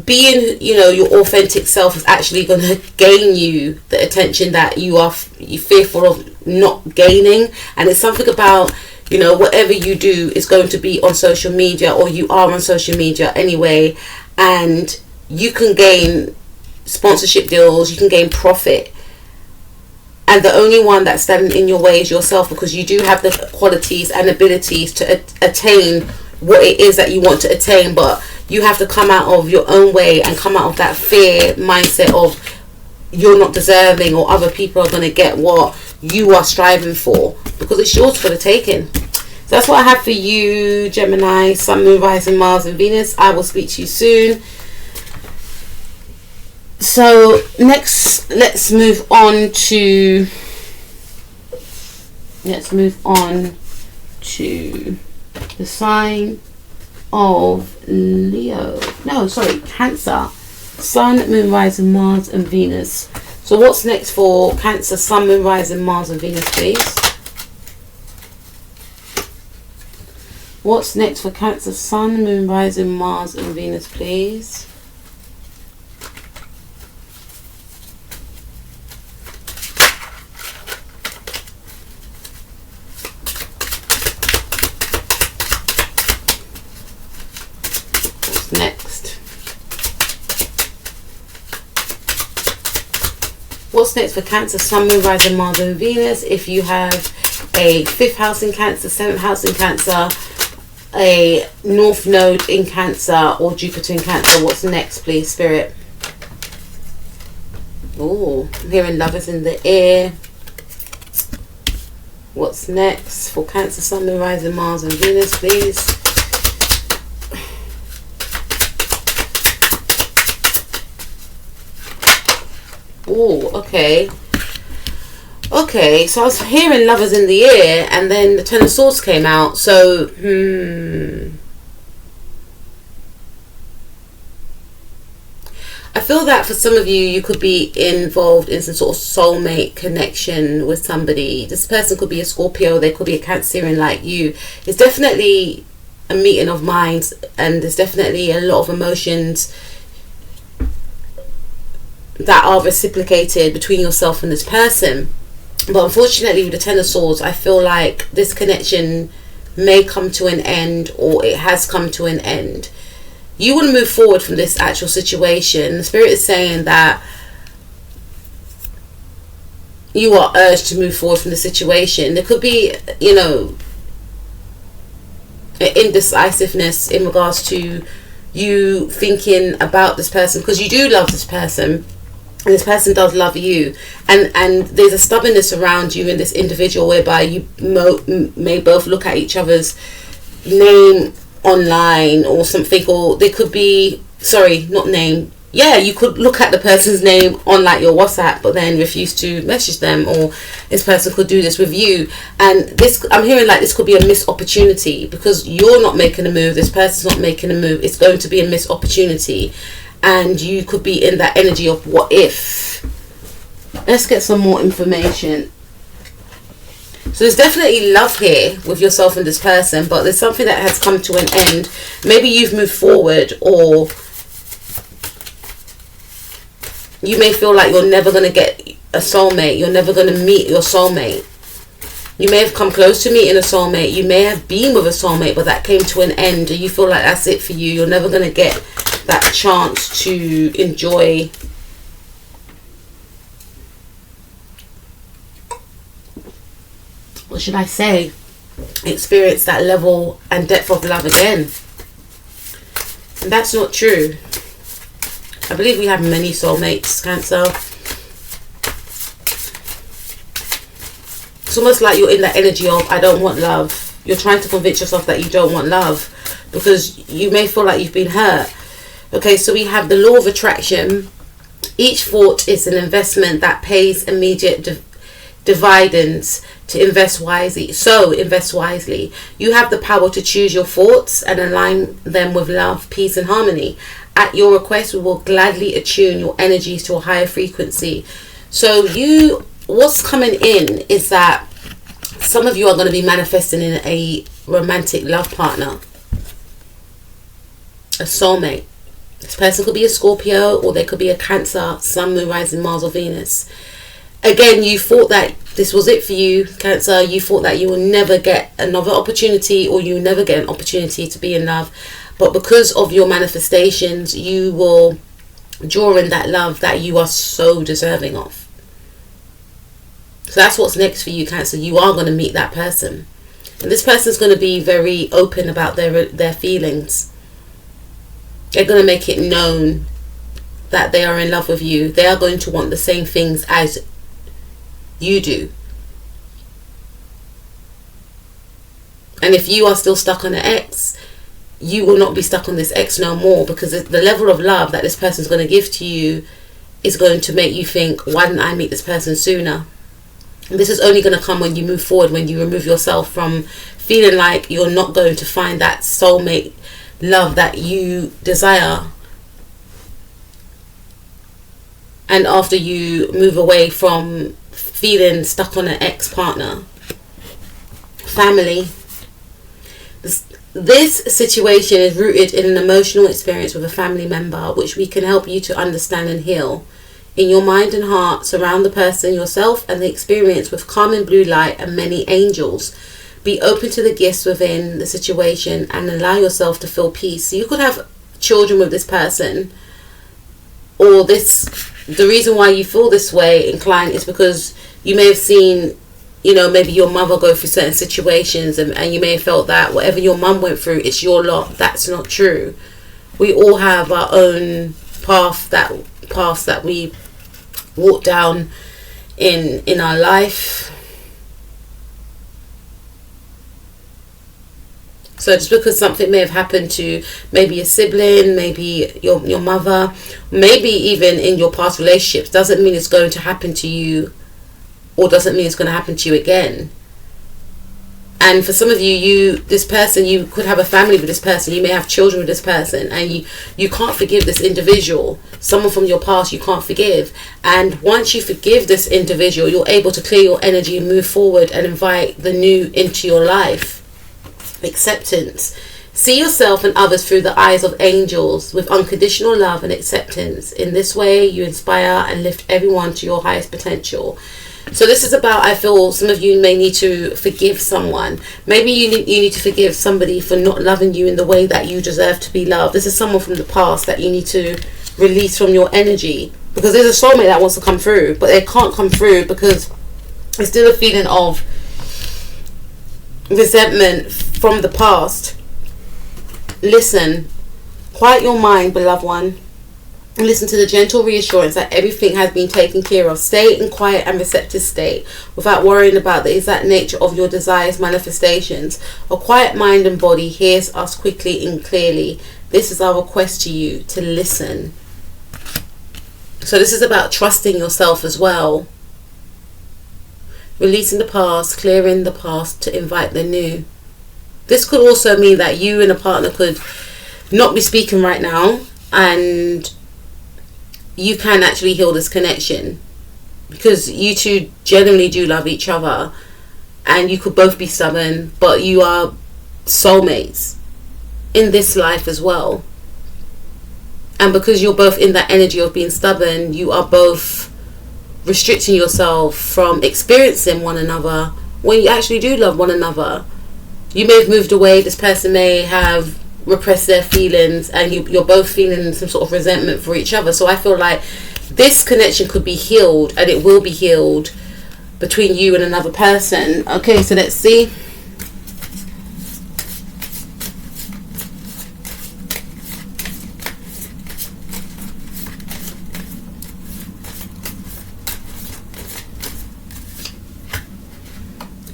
A: being, you know, your authentic self is actually going to gain you the attention that you're fearful of not gaining. And it's something about, you know, whatever you do is going to be on social media, or you are on social media anyway, and you can gain sponsorship deals, you can gain profit, and the only one that's standing in your way is yourself, because you do have the qualities and abilities to attain what it is that you want to attain. But you have to come out of your own way and come out of that fear mindset of you're not deserving, or other people are going to get what you are striving for, because it's yours for the taking. So that's what I have for you, Gemini, Sun, Moon, Rising, Mars and Venus. I will speak to you soon. So next, let's move on to the sign of Leo. No, sorry, Cancer. Sun, Moon, Rising, Mars and Venus. So what's next for Cancer, Sun, Moon, Rising, Mars and Venus, please? What's next for Cancer, Sun, Moon, Rising, Mars and Venus, please? What's next? What's next for Cancer, Sun, Moon, Rising, Mars and Venus? If you have a 5th house in Cancer, 7th house in Cancer, a North Node in Cancer, or Jupiter in Cancer, what's next, please, Spirit? Oh, I'm hearing Lovers in the air. What's next for Cancer, Sun, Moon, Rising, Mars and Venus, please? Oh, okay. Okay, so I was hearing Lovers in the air, and then the Ten of Swords came out. So, I feel that for some of you, you could be involved in some sort of soulmate connection with somebody. This person could be a Scorpio, they could be a Cancerian like you. It's definitely a meeting of minds, and there's definitely a lot of emotions that are reciprocated between yourself and this person. But unfortunately with the Ten of Swords, I feel like this connection may come to an end, or it has come to an end. You want to move forward from this actual situation. The Spirit is saying that you are urged to move forward from the situation. There could be, you know, indecisiveness in regards to you thinking about this person, because you do love this person. And this person does love you, and there's a stubbornness around you in this individual, whereby you may both look at each other's name online or something, or they could be, sorry, not name, yeah, you could look at the person's name on like your WhatsApp, but then refuse to message them, or this person could do this with you. And this, I'm hearing like this could be a missed opportunity, because you're not making a move, this person's not making a move. It's going to be a missed opportunity. And you could be in that energy of what if. Let's get some more information. So there's definitely love here with yourself and this person, but there's something that has come to an end. Maybe you've moved forward, or you may feel like you're never going to get a soulmate. You're never going to meet your soulmate. You may have come close to meeting a soulmate. You may have been with a soulmate, but that came to an end, and you feel like that's it for you. You're never going to get that chance to enjoy what should I say, experience that level and depth of love again. And that's not true. I believe we have many soulmates, Cancer. It's almost like you're in that energy of I don't want love. You're trying to convince yourself that you don't want love, because you may feel like you've been hurt. Okay, so we have the law of attraction. Each thought is an investment that pays immediate dividends. To invest wisely. So invest wisely. You have the power to choose your thoughts and align them with love, peace and harmony. At your request, we will gladly attune your energies to a higher frequency. So what's coming in is that some of you are going to be manifesting in a romantic love partner, a soulmate. This person could be a Scorpio, or they could be a Cancer, Sun, Moon, Rising, Mars or Venus. Again, you thought that this was it for you, Cancer. You thought that you will never get another opportunity, or you will never get an opportunity to be in love. But because of your manifestations, you will draw in that love that you are so deserving of. So that's what's next for you, Cancer. You are going to meet that person. And this person's going to be very open about their feelings. They're going to make it known that they are in love with you. They are going to want the same things as you do. And if you are still stuck on an ex, you will not be stuck on this ex no more, because the level of love that this person is going to give to you is going to make you think, why didn't I meet this person sooner? And this is only going to come when you move forward, when you remove yourself from feeling like you're not going to find that soulmate love that you desire. And after you move away from feeling stuck on an ex-partner. Family. This situation is rooted in an emotional experience with a family member, which we can help you to understand and heal. In your mind and heart, surround the person, yourself, and the experience with calming blue light and many angels. Be open to the gifts within the situation and allow yourself to feel peace. So you could have children with this person, or the reason why you feel this way inclined is because you may have seen, maybe your mother go through certain situations, and you may have felt that whatever your mum went through, it's your lot. That's not true. We all have our own paths that we walk down in our life. So just because something may have happened to maybe a sibling, maybe your mother, maybe even in your past relationships, doesn't mean it's going to happen to you, or doesn't mean it's going to happen to you again. And for some of you, you could have a family with this person, you may have children with this person, and you can't forgive this individual. Someone from your past you can't forgive. And once you forgive this individual, you're able to clear your energy and move forward and invite the new into your life. Acceptance. See yourself and others through the eyes of angels with unconditional love and acceptance. In this way, you inspire and lift everyone to your highest potential. So this is about, I feel some of you may need to forgive someone. Maybe you need to forgive somebody for not loving you in the way that you deserve to be loved. This is someone from the past that you need to release from your energy, because there's a soulmate that wants to come through, but they can't come through because there's still a feeling of resentment from the past. Listen, quiet your mind, beloved one, and listen to the gentle reassurance that everything has been taken care of. Stay in quiet and receptive state without worrying about the exact nature of your desires' manifestations. A quiet mind and body hears us quickly and clearly. This is our request to you, to listen. So this is about trusting yourself as well. Releasing the past, clearing the past to invite the new. This could also mean that you and a partner could not be speaking right now, and you can actually heal this connection, because you two genuinely do love each other, and you could both be stubborn, but you are soulmates in this life as well. And because you're both in that energy of being stubborn, you are both restricting yourself from experiencing one another when you actually do love one another. You may have moved away, this person may have repressed their feelings, and you're both feeling some sort of resentment for each other. So I feel like this connection could be healed, and it will be healed between you and another person. Okay, so let's see.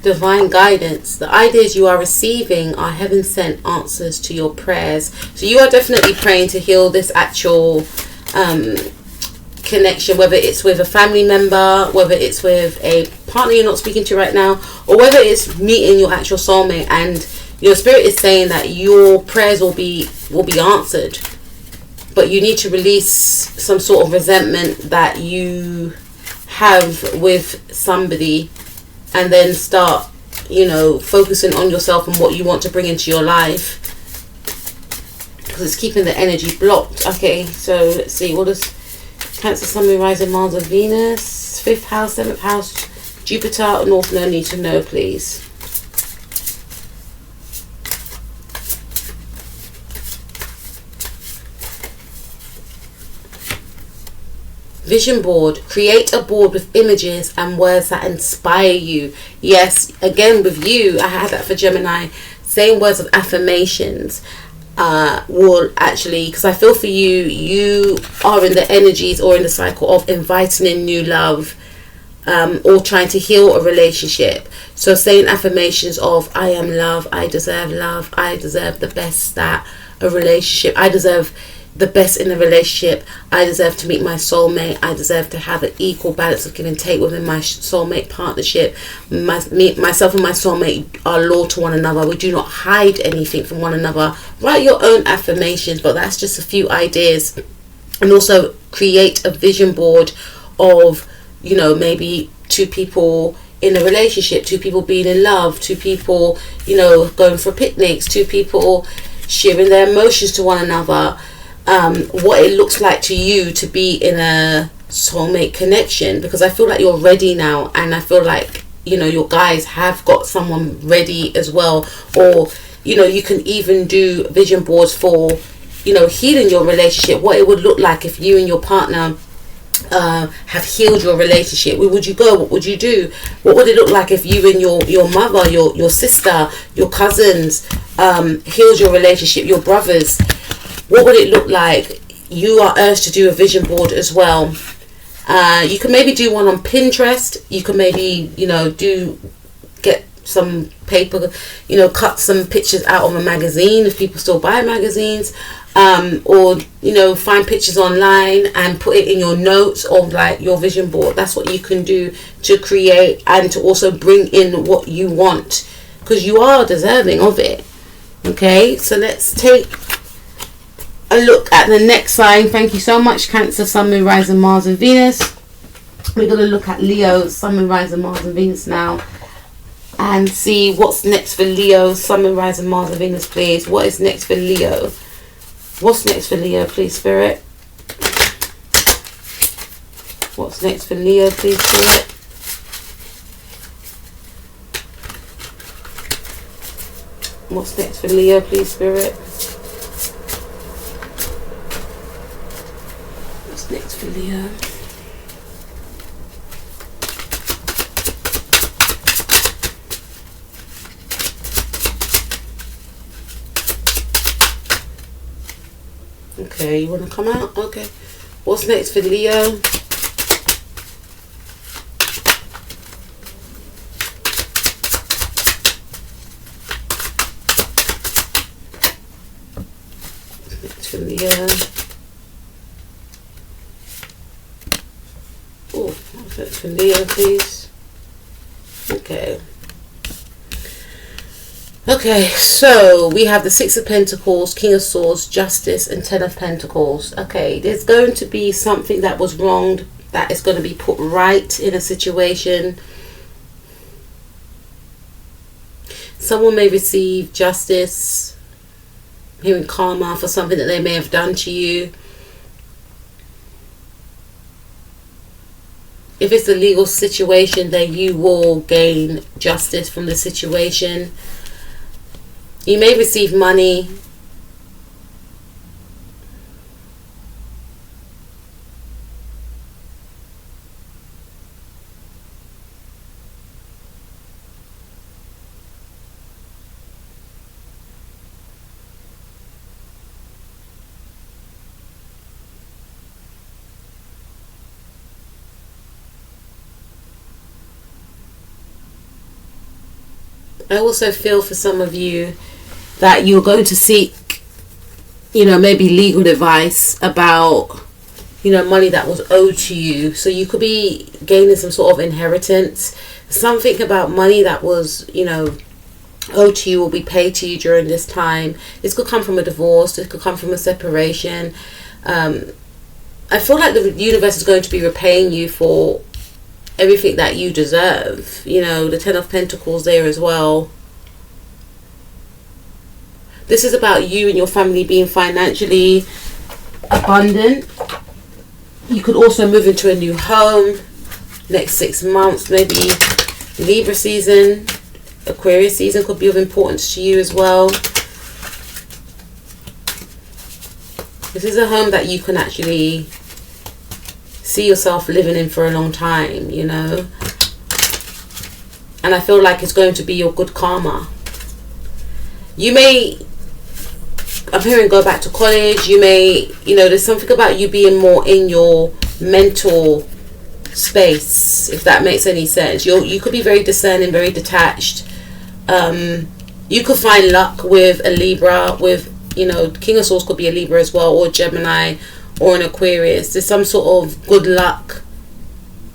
A: Divine guidance. The ideas you are receiving are heaven sent answers to your prayers. So you are definitely praying to heal this actual connection, whether it's with a family member, whether it's with a partner you're not speaking to right now, or whether it's meeting your actual soulmate, and your spirit is saying that your prayers will be answered, but you need to release some sort of resentment that you have with somebody, and then start, focusing on yourself and what you want to bring into your life, because it's keeping the energy blocked. Okay, so let's see, what does Cancer, Sun, Moon, Rising, Mars and Venus, 5th house, 7th house, Jupiter, North Node need to know, please. Vision board. Create a board with images and words that inspire you. Yes, again with you, I had that for Gemini. Saying words of affirmations will actually, because I feel for you, you are in the energies or in the cycle of inviting in new love, or trying to heal a relationship. So saying affirmations of, I am love, I deserve love, I deserve the best that a relationship, I deserve the best in a relationship, I deserve to meet my soulmate, I deserve to have an equal balance of give and take within my soulmate partnership. Myself and my soulmate are loyal to one another, we do not hide anything from one another. Write your own affirmations, but that's just a few ideas. And also create a vision board of, maybe two people in a relationship, two people being in love, two people, going for picnics, two people sharing their emotions to one another. What it looks like to you to be in a soulmate connection, because I feel like you're ready now, and I feel like your guys have got someone ready as well. Or you can even do vision boards for healing your relationship, what it would look like if you and your partner have healed your relationship. Where would you go? What would you do? What would it look like if you and your mother, your sister, your cousins healed your relationship, your brothers? What would it look like? You are urged to do a vision board as well. You can maybe do one on Pinterest. You can maybe get some paper, cut some pictures out of a magazine if people still buy magazines, or find pictures online and put it in your notes of like your vision board. That's what you can do to create and to also bring in what you want, because you are deserving of it. Okay, so let's take a look at the next sign. Thank you so much, Cancer, Sun, Moon, Rising, Mars and Venus. We're going to look at Leo, Sun, Moon, Rising, Mars and Venus now, and see what's next for Leo, Sun, Moon, Rising, Mars and Venus, please. What is next for Leo? What's next for Leo, please, Spirit? What's next for Leo, please, Spirit? What's next for Leo, please, Spirit? What's next for Leo? Okay, you want to come out? Okay. What's next for Leo? For Leo. Oh, perfect for Leo, please. Okay. Okay, so we have the Six of Pentacles, King of Swords, Justice, and Ten of Pentacles. Okay, there's going to be something that was wronged that is going to be put right in a situation. Someone may receive justice, hearing karma for something that they may have done to you. If it's a legal situation, then you will gain justice from the situation. You may receive money. I also feel for some of you that you're going to seek, you know, maybe legal advice about, you know, money that was owed to you. So you could be gaining some sort of inheritance. Something about money that was, you know, owed to you will be paid to you during this time. This could come from a divorce. This could come from a separation. I feel like the universe is going to be repaying you for everything that you deserve. You know, the Ten of Pentacles there as well. This is about you and your family being financially abundant. You could also move into a new home next 6 months. Maybe Libra season, Aquarius season could be of importance to you as well. This is a home that you can actually see yourself living in for a long time, you know. And I feel like it's going to be your good karma. You may, I'm hearing, go back to college. You may, you know, there's something about you being more in your mental space, if that makes any sense. You could be very discerning, very detached. You could find luck with a Libra, with, you know, King of Swords could be a Libra as well, or Gemini, or an Aquarius. There's some sort of good luck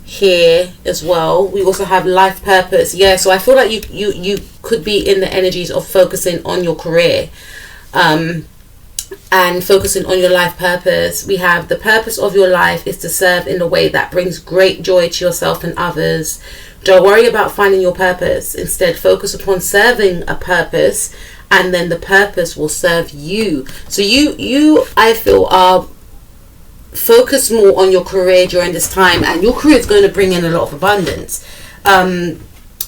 A: here as well. We also have life purpose. Yeah, so I feel like you could be in the energies of focusing on your career, and focusing on your life purpose. We have the purpose of your life is to serve in a way that brings great joy to yourself and others. Don't worry about finding your purpose. Instead, focus upon serving a purpose, and then the purpose will serve you. So you I feel are focus more on your career during this time, and your career is going to bring in a lot of abundance.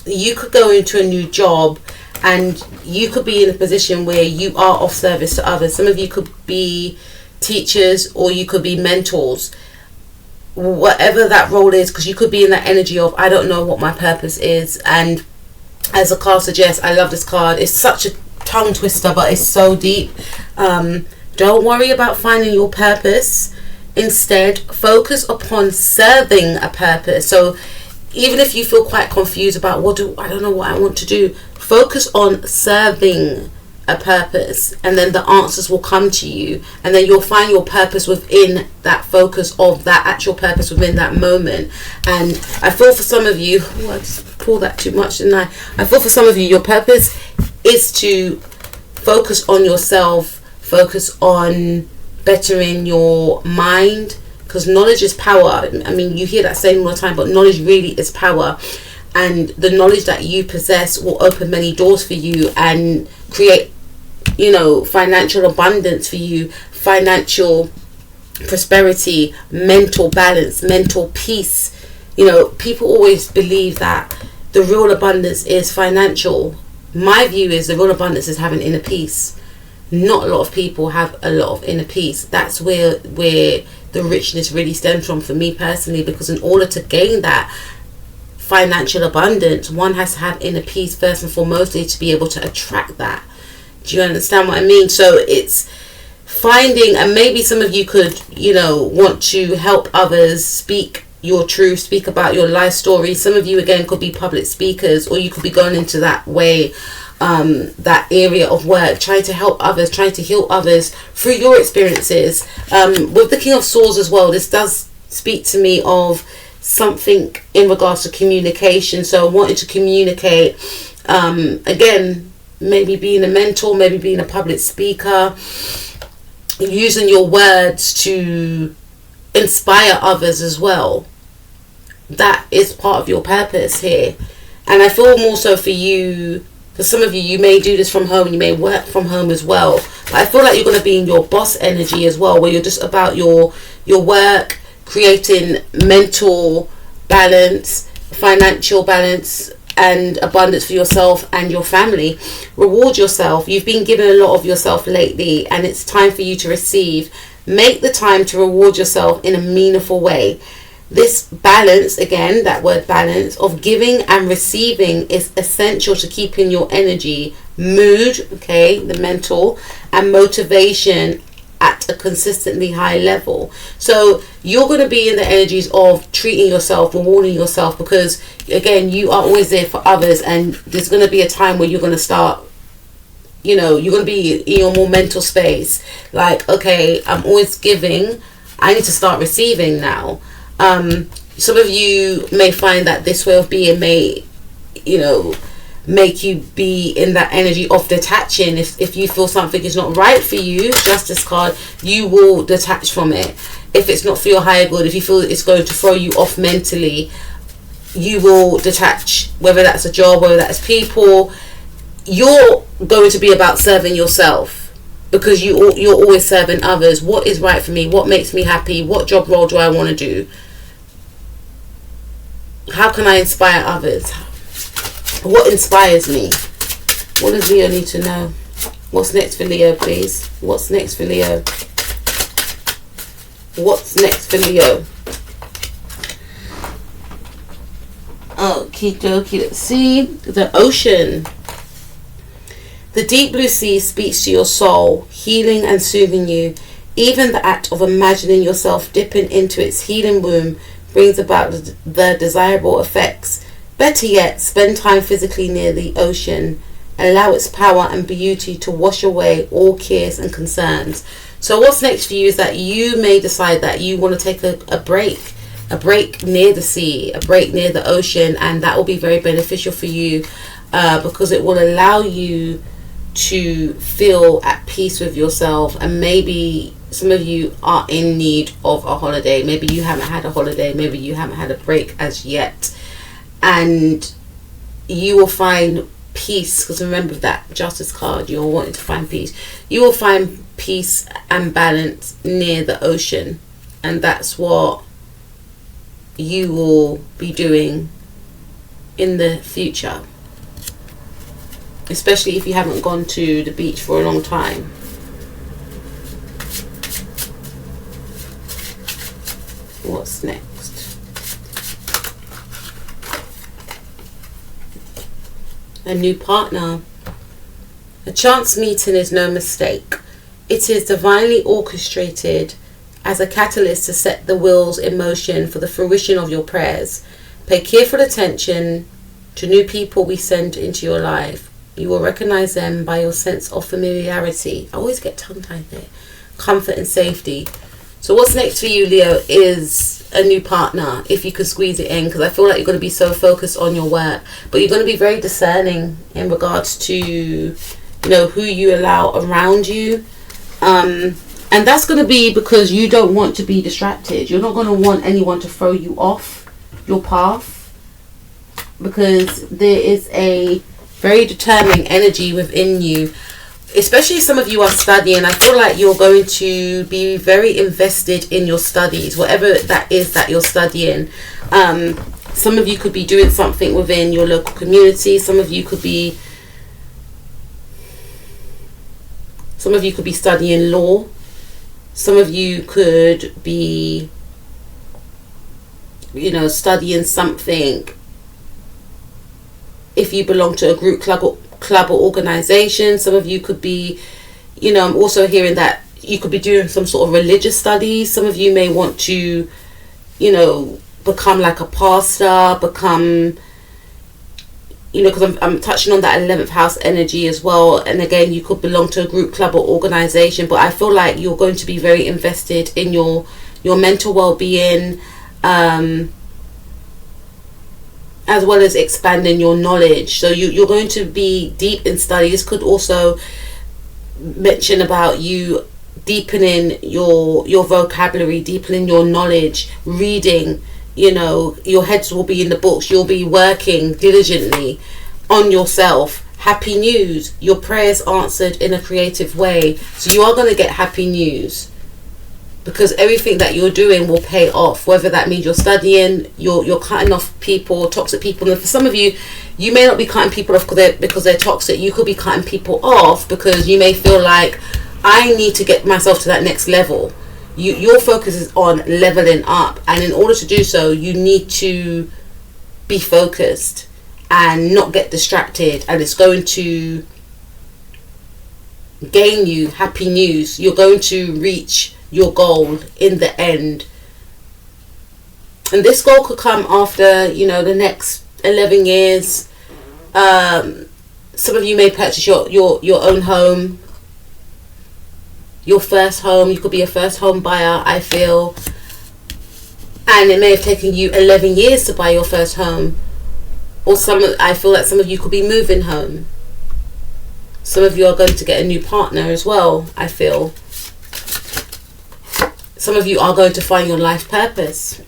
A: You could go into a new job, and you could be in a position where you are of service to others. Some of you could be teachers, or you could be mentors, whatever that role is, because you could be in that energy of, I don't know what my purpose is. And as the card suggests, I love this card, it's such a tongue twister, but it's so deep. Don't worry about finding your purpose. Instead, focus upon serving a purpose. So even if you feel quite confused about I don't know what I want to do, focus on serving a purpose, and then the answers will come to you, and then you'll find your purpose within that focus of that actual purpose within that moment. And I feel for some of you, I just pulled that too much, didn't I feel for some of you, your purpose is to focus on yourself, focus on bettering your mind, because knowledge is power. I mean, you hear that saying all the time, but knowledge really is power. And the knowledge that you possess will open many doors for you and create, you know, financial abundance for you, financial prosperity, mental balance, mental peace. You know, people always believe that the real abundance is financial. my view is the real abundance is having inner peace. Not a lot of people have a lot of inner peace. That's where the richness really stems from for me personally, because in order to gain that financial abundance, one has to have inner peace first and foremostly to be able to attract that. Do you understand what I mean? So it's finding, and maybe some of you could, you know, want to help others speak your truth, speak about your life story. Some of you again could be public speakers, or you could be going into that way, that area of work, trying to help others, trying to heal others through your experiences. With the King of Swords as well, this does speak to me of something in regards to communication. So wanting to communicate, again, maybe being a mentor, maybe being a public speaker, using your words to inspire others as well. That is part of your purpose here. And I feel more so for you, for some of you, you may do this from home, you may work from home as well, but I feel like you're going to be in your boss energy as well, where you're just about your work, creating mental balance, financial balance, and abundance for yourself and your family. Reward yourself. You've been given a lot of yourself lately, and it's time for you to receive. Make the time to reward yourself in a meaningful way. This balance, again, that word balance, of giving and receiving is essential to keeping your energy, mood, okay, the mental, and motivation at a consistently high level. So you're going to be in the energies of treating yourself, rewarding yourself, because again, you are always there for others, and there's going to be a time where you're going to start, you know, you're going to be in your more mental space, like, okay, I'm always giving, I need to start receiving now. Some of you may find that this way of being may, you know, make you be in that energy of detaching. If you feel something is not right for you, Justice card, you will detach from it. If it's not for your higher good, if you feel it's going to throw you off mentally, you will detach, whether that's a job, whether that's people. You're going to be about serving yourself, because you're always serving others. What is right for me? What makes me happy? What job role do I want to do? How can I inspire others? What inspires me? What does Leo need to know? What's next for Leo, please? What's next for Leo? What's next for Leo? Okie dokie, let's see. The ocean. The deep blue sea speaks to your soul, healing and soothing you. Even the act of imagining yourself dipping into its healing womb brings about the desirable effects. Better yet, spend time physically near the ocean. Allow its power and beauty to wash away all cares and concerns. So what's next for you is that you may decide that you want to take a break near the sea, a break near the ocean, and that will be very beneficial for you, because it will allow you to feel at peace with yourself. And maybe some of you are in need of a holiday. Maybe you haven't had a holiday, maybe you haven't had a break as yet, and you will find peace, because remember that Justice card, you're wanting to find peace. You will find peace and balance near the ocean, and that's what you will be doing in the future, especially if you haven't gone to the beach for a long time. What's next? A new partner. A chance meeting is no mistake. It is divinely orchestrated as a catalyst to set the wheels in motion for the fruition of your prayers. Pay careful attention to new people we send into your life. You will recognize them by your sense of familiarity. I always get tongue-tied there. Comfort and safety. So what's next for you, Leo, is a new partner, if you can squeeze it in, because I feel like you're going to be so focused on your work, but you're going to be very discerning in regards to, you know, who you allow around you. And that's going to be because you don't want to be distracted. You're not going to want anyone to throw you off your path, because there is a very determining energy within you. Especially some of you are studying. I feel like you're going to be very invested in your studies, whatever that is that you're studying. Some of you could be doing something within your local community. Some of you could be Some of you could be studying law. Some of you could be, you know, studying something. If you belong to a group, club or organization, some of you could be, you know, I'm also hearing that you could be doing some sort of religious studies. Some of you may want to, you know, become like a pastor, become, you know, because I'm touching on that 11th house energy as well. And again, you could belong to a group, club or organization, but I feel like you're going to be very invested in your mental well-being, as well as expanding your knowledge. So you're going to be deep in study. This could also mention about you deepening your vocabulary, deepening your knowledge, reading. You know, your heads will be in the books. You'll be working diligently on yourself. Happy news, your prayers answered in a creative way. So you are going to get happy news, because everything that you're doing will pay off. Whether that means you're studying, you're cutting off people, toxic people. And for some of you, you may not be cutting people off because they're toxic. You could be cutting people off because you may feel like, I need to get myself to that next level. Your focus is on leveling up, and in order to do so, you need to be focused and not get distracted, and it's going to gain you happy news. You're going to reach your goal in the end, and this goal could come after, you know, the next 11 years. Some of you may purchase your own home, your first home. You could be a first home buyer, I feel, and it may have taken you 11 years to buy your first home. Or I feel that some of you could be moving home. Some of you are going to get a new partner as well, I feel. Some of you are going to find your life purpose.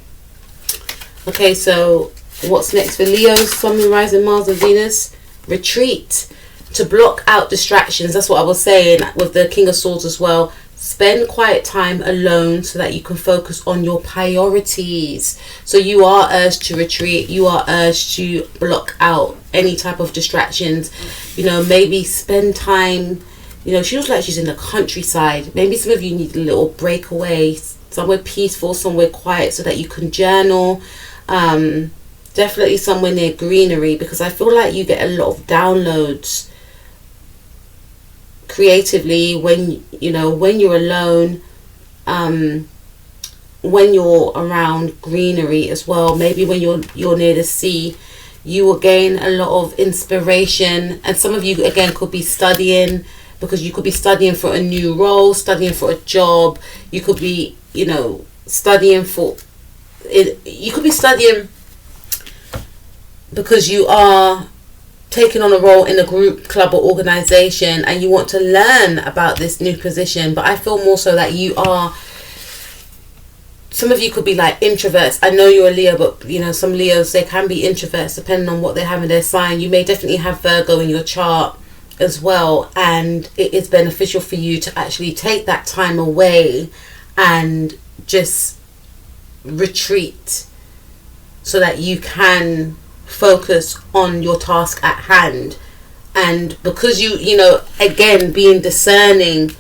A: Okay, so what's next for Leo, Sun, Moon, Rising, Mars and Venus? Retreat. To block out distractions. That's what I was saying with the King of Swords as well. Spend quiet time alone so that you can focus on your priorities. So you are urged to retreat. You are urged to block out any type of distractions. You know, maybe spend time, you know, she looks like she's in the countryside. Maybe some of you need a little breakaway, somewhere peaceful, somewhere quiet, so that you can journal. Definitely somewhere near greenery, because I feel like you get a lot of downloads creatively when you're alone, when you're around greenery as well. Maybe when you're near the sea, you will gain a lot of inspiration. And some of you again could be studying, because you could be studying for a new role, studying for a job. You could be, you know, studying for it. You could be studying because you are taking on a role in a group, club or organization, and you want to learn about this new position. But I feel more so that you are, some of you could be like introverts. I know you're a Leo, but you know, some Leos, they can be introverts depending on what they have in their sign. You may definitely have Virgo in your chart as well, and it is beneficial for you to actually take that time away and just retreat so that you can focus on your task at hand. And because you know, again, being discerning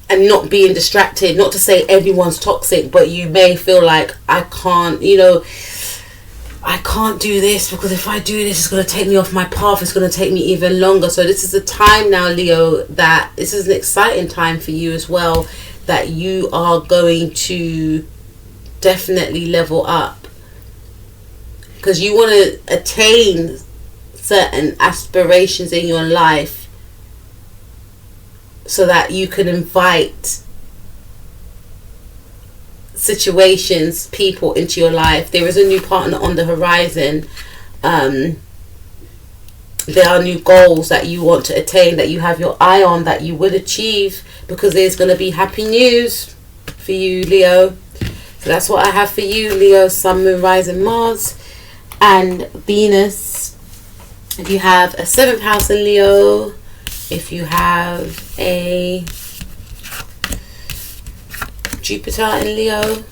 A: and not being distracted, not to say everyone's toxic, but you may feel like, I can't do this, because if I do this, it's going to take me off my path. It's going to take me even longer. So this is the time now, Leo, that this is an exciting time for you as well, that you are going to definitely level up, because you want to attain certain aspirations in your life so that you can invite situations, people into your life. There is a new partner on the horizon. There are new goals that you want to attain, that you have your eye on, that you will achieve, because there's going to be happy news for you, Leo. So that's what I have for you, Leo, Sun, Moon, Rising, Mars and Venus. If you have a 7th house in Leo, if you have a Jupiter in Leo,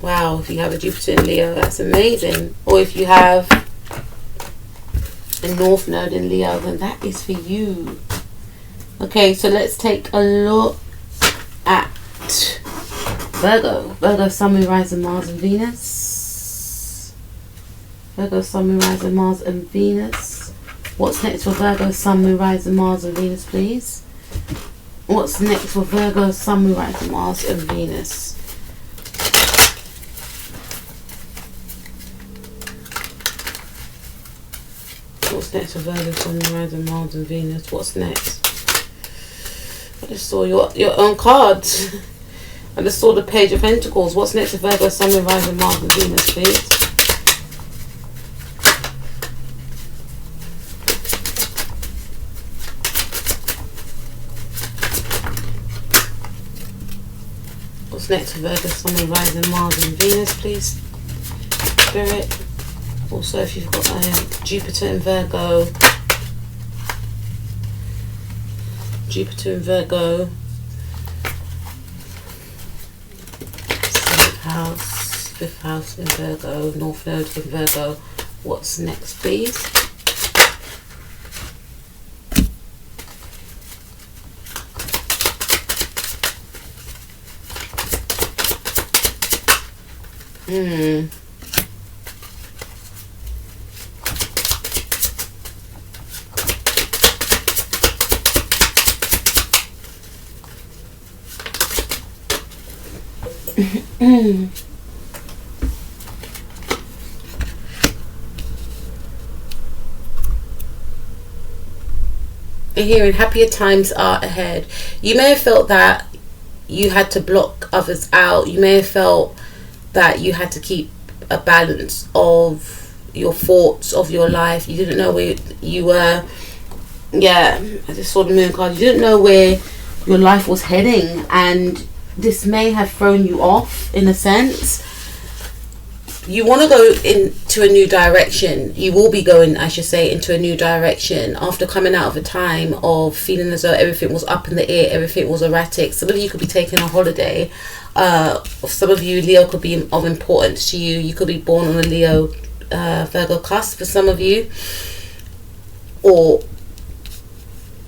A: wow, if you have a Jupiter in Leo, that's amazing. Or if you have a North Node in Leo, then that is for you. Okay, so let's take a look at Virgo. Virgo, Sun, Moon, Rising, Mars and Venus. Virgo, Sun, Moon, Rising, Mars and Venus. What's next for Virgo, Sun, Moon, Rising, Mars and Venus, please? What's next for Virgo, Sun, Moon, Rising, Mars and Venus? What's next for Virgo, Sun, Moon, Rising, Mars and Venus? What's next? I just saw your own cards. I just saw the Page of Pentacles. What's next for Virgo, Sun, Moon, Rising, Mars and Venus, please? What's next for Virgo, Sun, Moon, Rising, Mars and Venus, please? Spirit. Also, if you've got Jupiter in Virgo. Jupiter in Virgo. 7th house, 5th house in Virgo, North Node in Virgo. What's next, please? Hearing happier times are ahead. You may have felt that you had to block others out. You may have felt that you had to keep a balance of your thoughts, of your life. You didn't know where you were. Yeah, I just saw the Moon card. You didn't know where your life was heading, and this may have thrown you off in a sense. You want to go into a new direction. You will be going, I should say, into a new direction after coming out of a time of feeling as though everything was up in the air, everything was erratic. Some of you could be taking a holiday. Some of you, Leo could be of importance to you. You could be born on a Leo Virgo cusp for some of you, or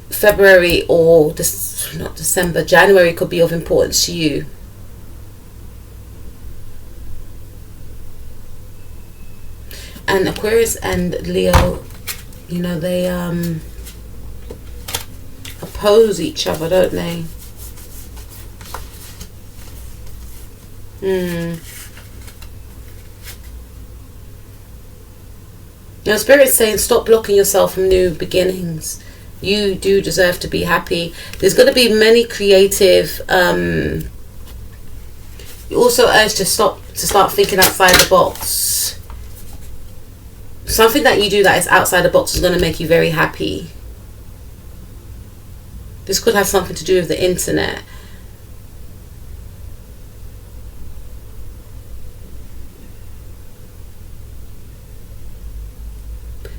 A: February or not December, January could be of importance to you. And Aquarius and Leo, you know, they oppose each other, don't they? Now, Spirit's saying stop blocking yourself from new beginnings. You do deserve to be happy. There's going to be many creative. You also urge to start thinking outside the box. Something that you do that is outside the box is going to make you very happy. This could have something to do with the internet.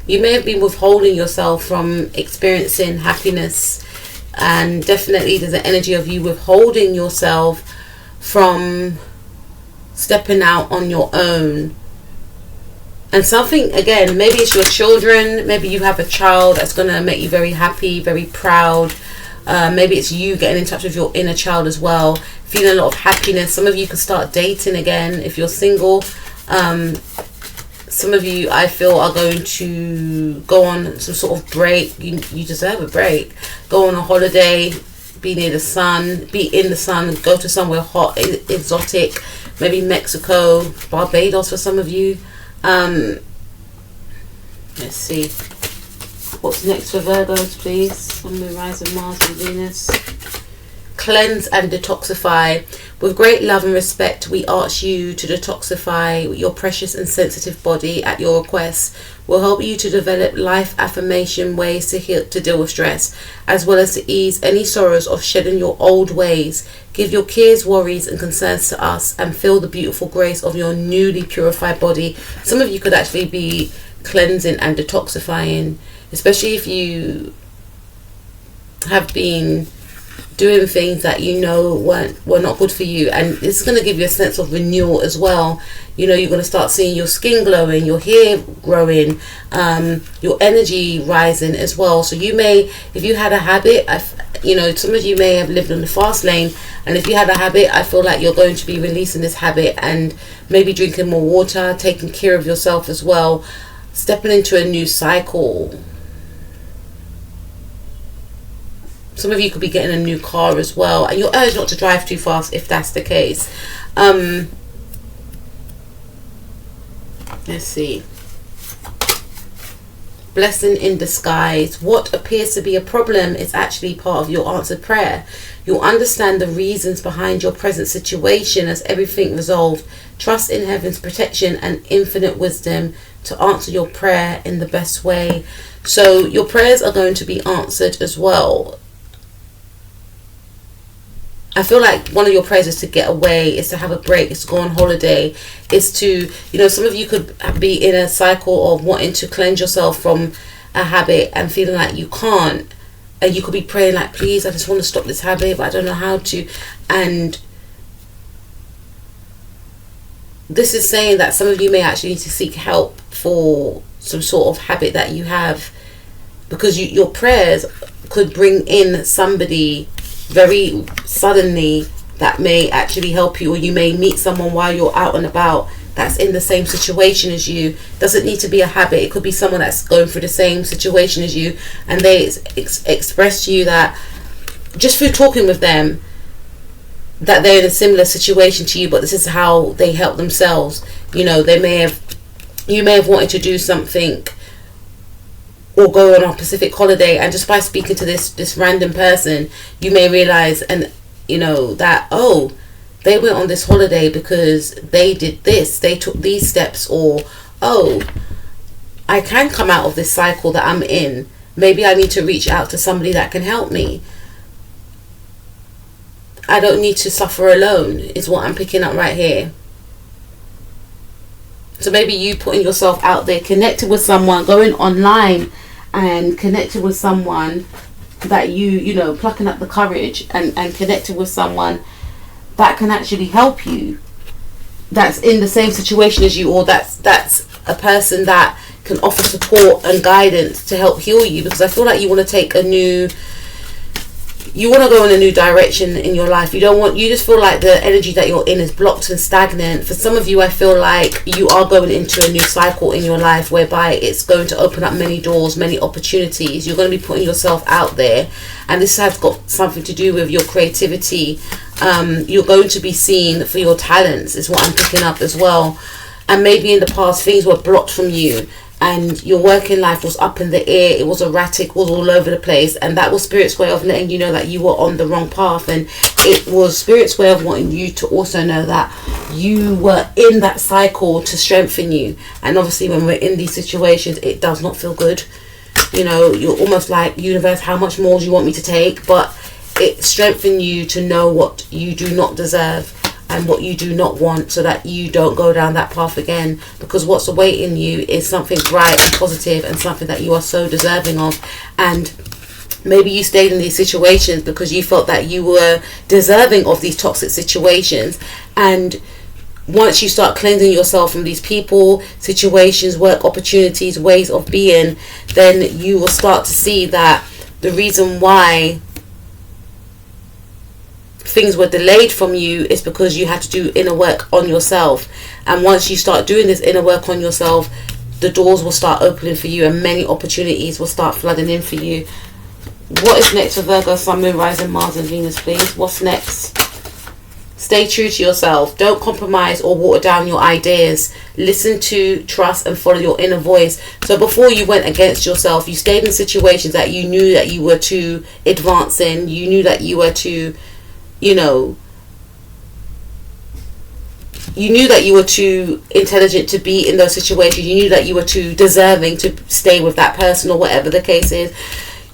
A: You may have been withholding yourself from experiencing happiness, and definitely there's an energy of you withholding yourself from stepping out on your own. And something, again, maybe it's your children, maybe you have a child that's going to make you very happy, very proud. Maybe it's you getting in touch with your inner child as well, feeling a lot of happiness. Some of you could start dating again if you're single. Some of you, I feel, are going to go on some sort of break. You deserve a break. Go on a holiday, be near the sun, be in the sun, go to somewhere hot, exotic, maybe Mexico, Barbados for some of you. Let's see. What's next for Virgos, please? Sun, Moon, Rising, Mars and Venus. Cleanse and detoxify. With great love and respect, we ask you to detoxify your precious and sensitive body at your request. We'll help you to develop life affirmation ways to deal with stress, as well as to ease any sorrows of shedding your old ways. Give your cares, worries and concerns to us, and feel the beautiful grace of your newly purified body. Some of you could actually be cleansing and detoxifying, especially if you have been doing things that you know were not good for you, and this is going to give you a sense of renewal as well. You know, you're going to start seeing your skin glowing, your hair growing, your energy rising as well. So you may, if you had a habit, you know, some of you may have lived on the fast lane, and if you had a habit, I feel like you're going to be releasing this habit and maybe drinking more water, taking care of yourself as well, stepping into a new cycle. Some of you could be getting a new car as well, and you're urged not to drive too fast if that's the case. Let's see. Blessing in disguise. What appears to be a problem is actually part of your answered prayer. You'll understand the reasons behind your present situation as everything resolved. Trust in heaven's protection and infinite wisdom to answer your prayer in the best way. So your prayers are going to be answered as well. I feel like one of your prayers is to get away, is to have a break, is to go on holiday, is to, you know, some of you could be in a cycle of wanting to cleanse yourself from a habit and feeling like you can't. And you could be praying like, please, I just want to stop this habit, but I don't know how to. And this is saying that some of you may actually need to seek help for some sort of habit that you have, because your prayers could bring in somebody very suddenly that may actually help you, or you may meet someone while you're out and about that's in the same situation as you. Doesn't need to be a habit. It could be someone that's going through the same situation as you, and they express to you that just through talking with them that they're in a similar situation to you, but this is how they help themselves. You know, you may have wanted to do something or go on a Pacific holiday, and just by speaking to this random person, you may realize, and you know, that, oh, they went on this holiday because they did this, they took these steps, or oh, I can come out of this cycle that I'm in. Maybe I need to reach out to somebody that can help me. I don't need to suffer alone, is what I'm picking up right here. So maybe you putting yourself out there, connected with someone, going online and connected with someone that you know, plucking up the courage and connected with someone that can actually help you, that's in the same situation as you, or that's a person that can offer support and guidance to help heal you. Because I feel like you want to take you want to go in a new direction in your life. You just feel like the energy that you're in is blocked and stagnant. For some of you, I feel like you are going into a new cycle in your life whereby it's going to open up many doors, many opportunities. You're going to be putting yourself out there, and this has got something to do with your creativity. You're going to be seen for your talents, is what I'm picking up as well. And maybe in the past things were blocked from you, and your working life was up in the air, it was erratic, was all over the place, and that was Spirit's way of letting you know that you were on the wrong path. And it was Spirit's way of wanting you to also know that you were in that cycle to strengthen you. And obviously when we're in these situations, it does not feel good. You know, you're almost like, universe, how much more do you want me to take? But it strengthens you to know what you do not deserve and what you do not want, so that you don't go down that path again. Because what's awaiting you is something bright and positive, and something that you are so deserving of. And maybe you stayed in these situations because you felt that you were deserving of these toxic situations. And once you start cleansing yourself from these people, situations, work opportunities, ways of being, then you will start to see that the reason why things were delayed from you is because you had to do inner work on yourself. And once you start doing this inner work on yourself, the doors will start opening for you, and many opportunities will start flooding in for you. What is next for Virgo, Sun, Moon, Rising, Mars and Venus, please? What's next? Stay true to yourself. Don't compromise or water down your ideas. Listen to, trust and follow your inner voice. So before you went against yourself, you stayed in situations that you knew that you were too advancing. You knew that you were too, you know, you knew that you were too intelligent to be in those situations. You knew that you were too deserving to stay with that person, or whatever the case is.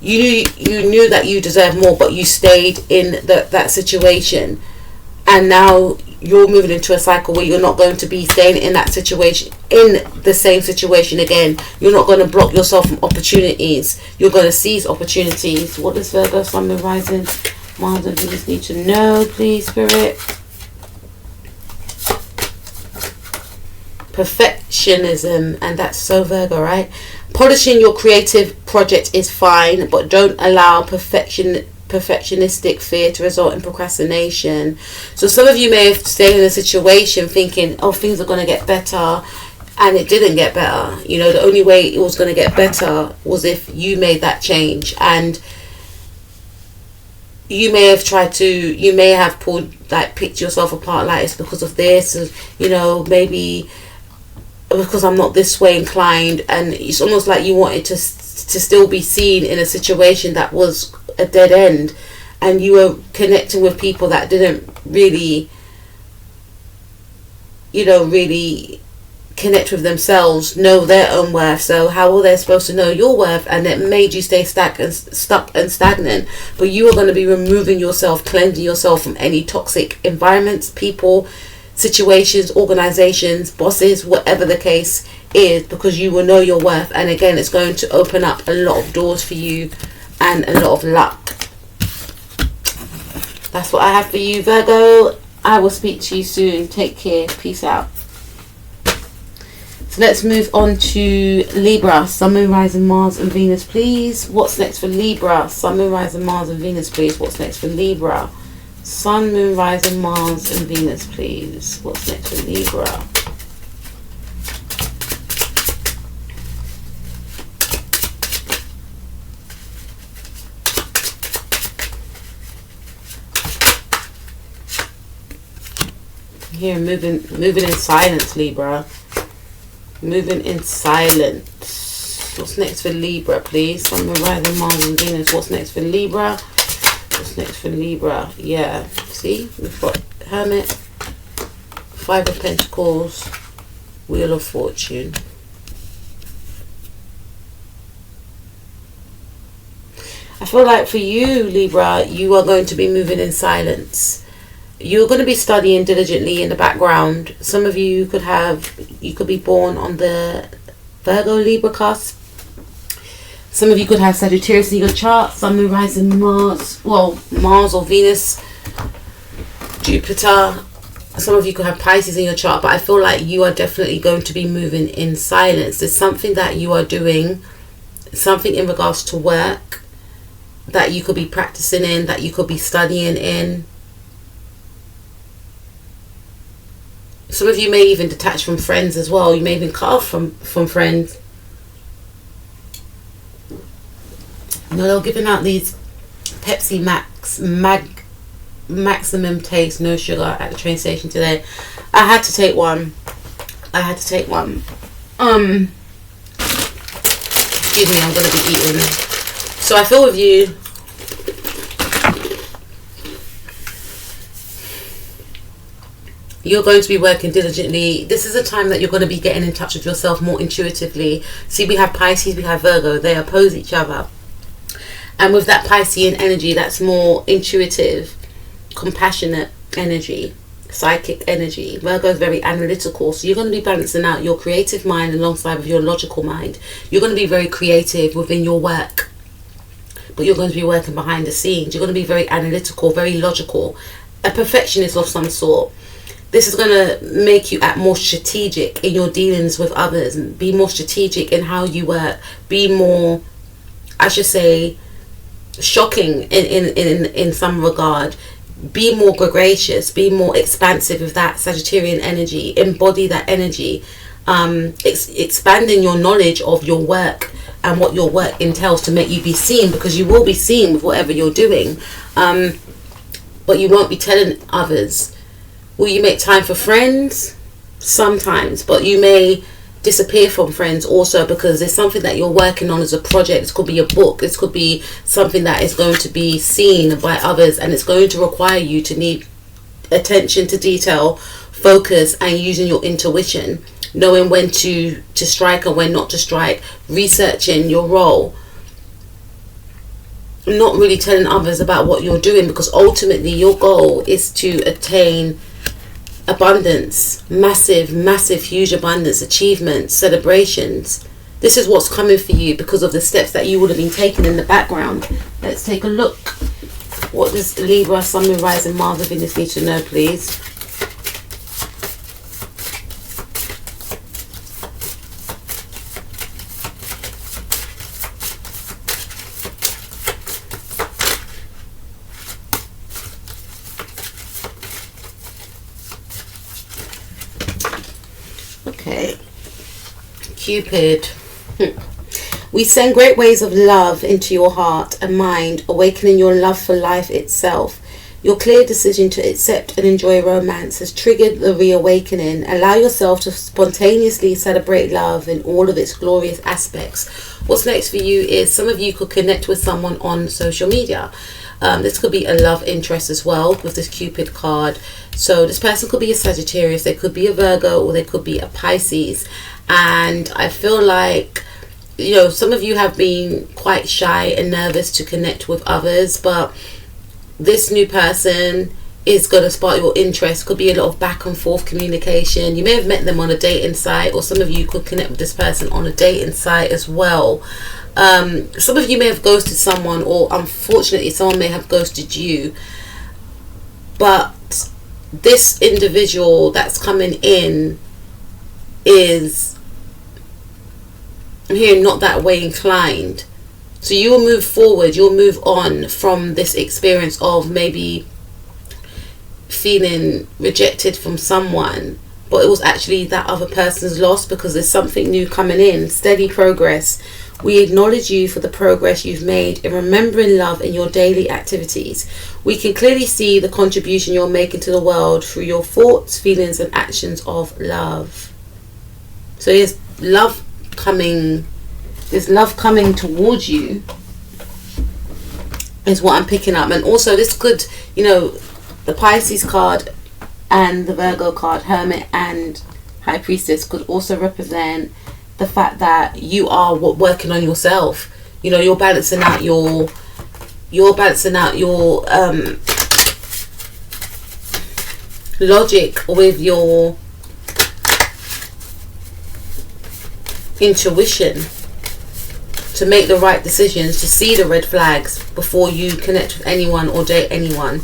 A: You knew that you deserved more, but you stayed in that situation. And now you're moving into a cycle where you're not going to be staying in that situation, in the same situation again. You're not going to block yourself from opportunities. You're going to seize opportunities. What does Virgo, Sun, Moon, Rising, Mars and Venus need to know, please, Spirit? Perfectionism, and that's so Virgo, right? Polishing your creative project is fine, but don't allow perfectionism perfectionistic fear to result in procrastination. So some of you may have stayed in a situation thinking, oh, things are going to get better, and it didn't get better. You know, the only way it was going to get better was if you made that change. And you may have pulled, like, picked yourself apart, like, it's because of this, you know, maybe because I'm not this way inclined. And it's almost like you wanted to still be seen in a situation that was a dead end, and you were connecting with people that didn't really, you know, really connect with themselves, know their own worth. So how are they supposed to know your worth? And it made you stay stuck and stagnant. But you are going to be removing yourself, cleansing yourself from any toxic environments, people, situations, organizations, bosses, whatever the case is, because you will know your worth. And again, it's going to open up a lot of doors for you and a lot of luck. That's what I have for you, Virgo. I will speak to you soon. Take care. Peace out. So let's move on to Libra. Sun, Moon, Rising, Mars and Venus, please. What's next for Libra? Sun, Moon, Rising, Mars and Venus, please. What's next for Libra? Sun, Moon, Rising, Mars and Venus, please. What's next for Libra? Here, moving in silence, Libra. Moving in silence. What's next for Libra, please? Sun, Moon, Rising, Mars and Venus. What's next for Libra? What's next for Libra? Yeah. See? We've got Hermit, Five of Pentacles, Wheel of Fortune. I feel like for you, Libra, you are going to be moving in silence. You're going to be studying diligently in the background. Some of you could be born on the Virgo Libra cusp. Some of you could have Sagittarius in your chart. Sun, Moon, Rising, Mars. Well, Mars or Venus, Jupiter. Some of you could have Pisces in your chart. But I feel like you are definitely going to be moving in silence. There's something that you are doing, something in regards to work that you could be practicing in, that you could be studying in. Some of you may even detach from friends as well. You may even cut off from friends. You know, they're giving out these Pepsi Max maximum taste, no sugar at the train station today. I had to take one. Excuse me, I'm going to be eating. So I feel with you. You're going to be working diligently. This is a time that you're going to be getting in touch with yourself more intuitively. See, we have Pisces, we have Virgo. They oppose each other. And with that Piscean energy, that's more intuitive, compassionate energy, psychic energy. Virgo is very analytical. So you're going to be balancing out your creative mind alongside with your logical mind. You're going to be very creative within your work, but you're going to be working behind the scenes. You're going to be very analytical, very logical, a perfectionist of some sort. This is going to make you act more strategic in your dealings with others, and be more strategic in how you work, be more, I should say, shocking in some regard. Be more gregarious, be more expansive with that Sagittarian energy, embody that energy, expanding your knowledge of your work and what your work entails to make you be seen, because you will be seen with whatever you're doing, but you won't be telling others. Will you make time for friends? Sometimes, but you may disappear from friends also, because there's something that you're working on as a project. This could be a book, this could be something that is going to be seen by others, and it's going to require you to need attention to detail, focus, and using your intuition, knowing when to strike and when not to strike, researching your role, not really telling others about what you're doing, because ultimately your goal is to attain abundance, massive, huge abundance, achievements, celebrations. This is what's coming for you because of the steps that you would have been taking in the background. Let's take a look. What does Libra, Sun, Moon, Rising, Mars and Venus need to know, please? Okay. Cupid. We send great waves of love into your heart and mind, awakening your love for life itself. Your clear decision to accept and enjoy romance has triggered the reawakening. Allow yourself to spontaneously celebrate love in all of its glorious aspects. What's next for you is some of you could connect with someone on social media. This could be a love interest as well with this Cupid card. So this person could be a Sagittarius, they could be a Virgo, or they could be a Pisces. And I feel like, you know, some of you have been quite shy and nervous to connect with others, but this new person is going to spark your interest. Could be a lot of back and forth communication. You may have met them on a dating site, or some of you could connect with this person on a dating site as well. Some of you may have ghosted someone, or unfortunately someone may have ghosted you, but this individual that's coming in is, I'm hearing, not that way inclined. So you will move forward, you'll move on from this experience of maybe feeling rejected from someone, but it was actually that other person's loss, because there's something new coming in. Steady progress. We acknowledge you for the progress you've made in remembering love in your daily activities. We can clearly see the contribution you're making to the world through your thoughts, feelings and actions of love. So there's love coming towards you is what I'm picking up. And also this could, you know, the Pisces card and the Virgo card, Hermit and High Priestess, could also represent the fact that you are working on yourself. You know, you're balancing out your logic with your intuition to make the right decisions, to see the red flags before you connect with anyone or date anyone.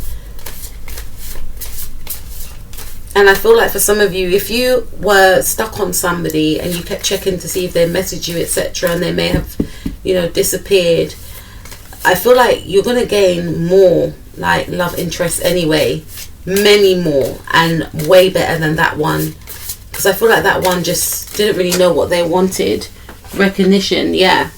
A: And I feel like for some of you, if you were stuck on somebody and you kept checking to see if they messaged you, etc., and they may have, you know, disappeared, I feel like you're going to gain more like love interest anyway, many more, and way better than that one, because I feel like that one just didn't really know what they wanted. Recognition, yeah.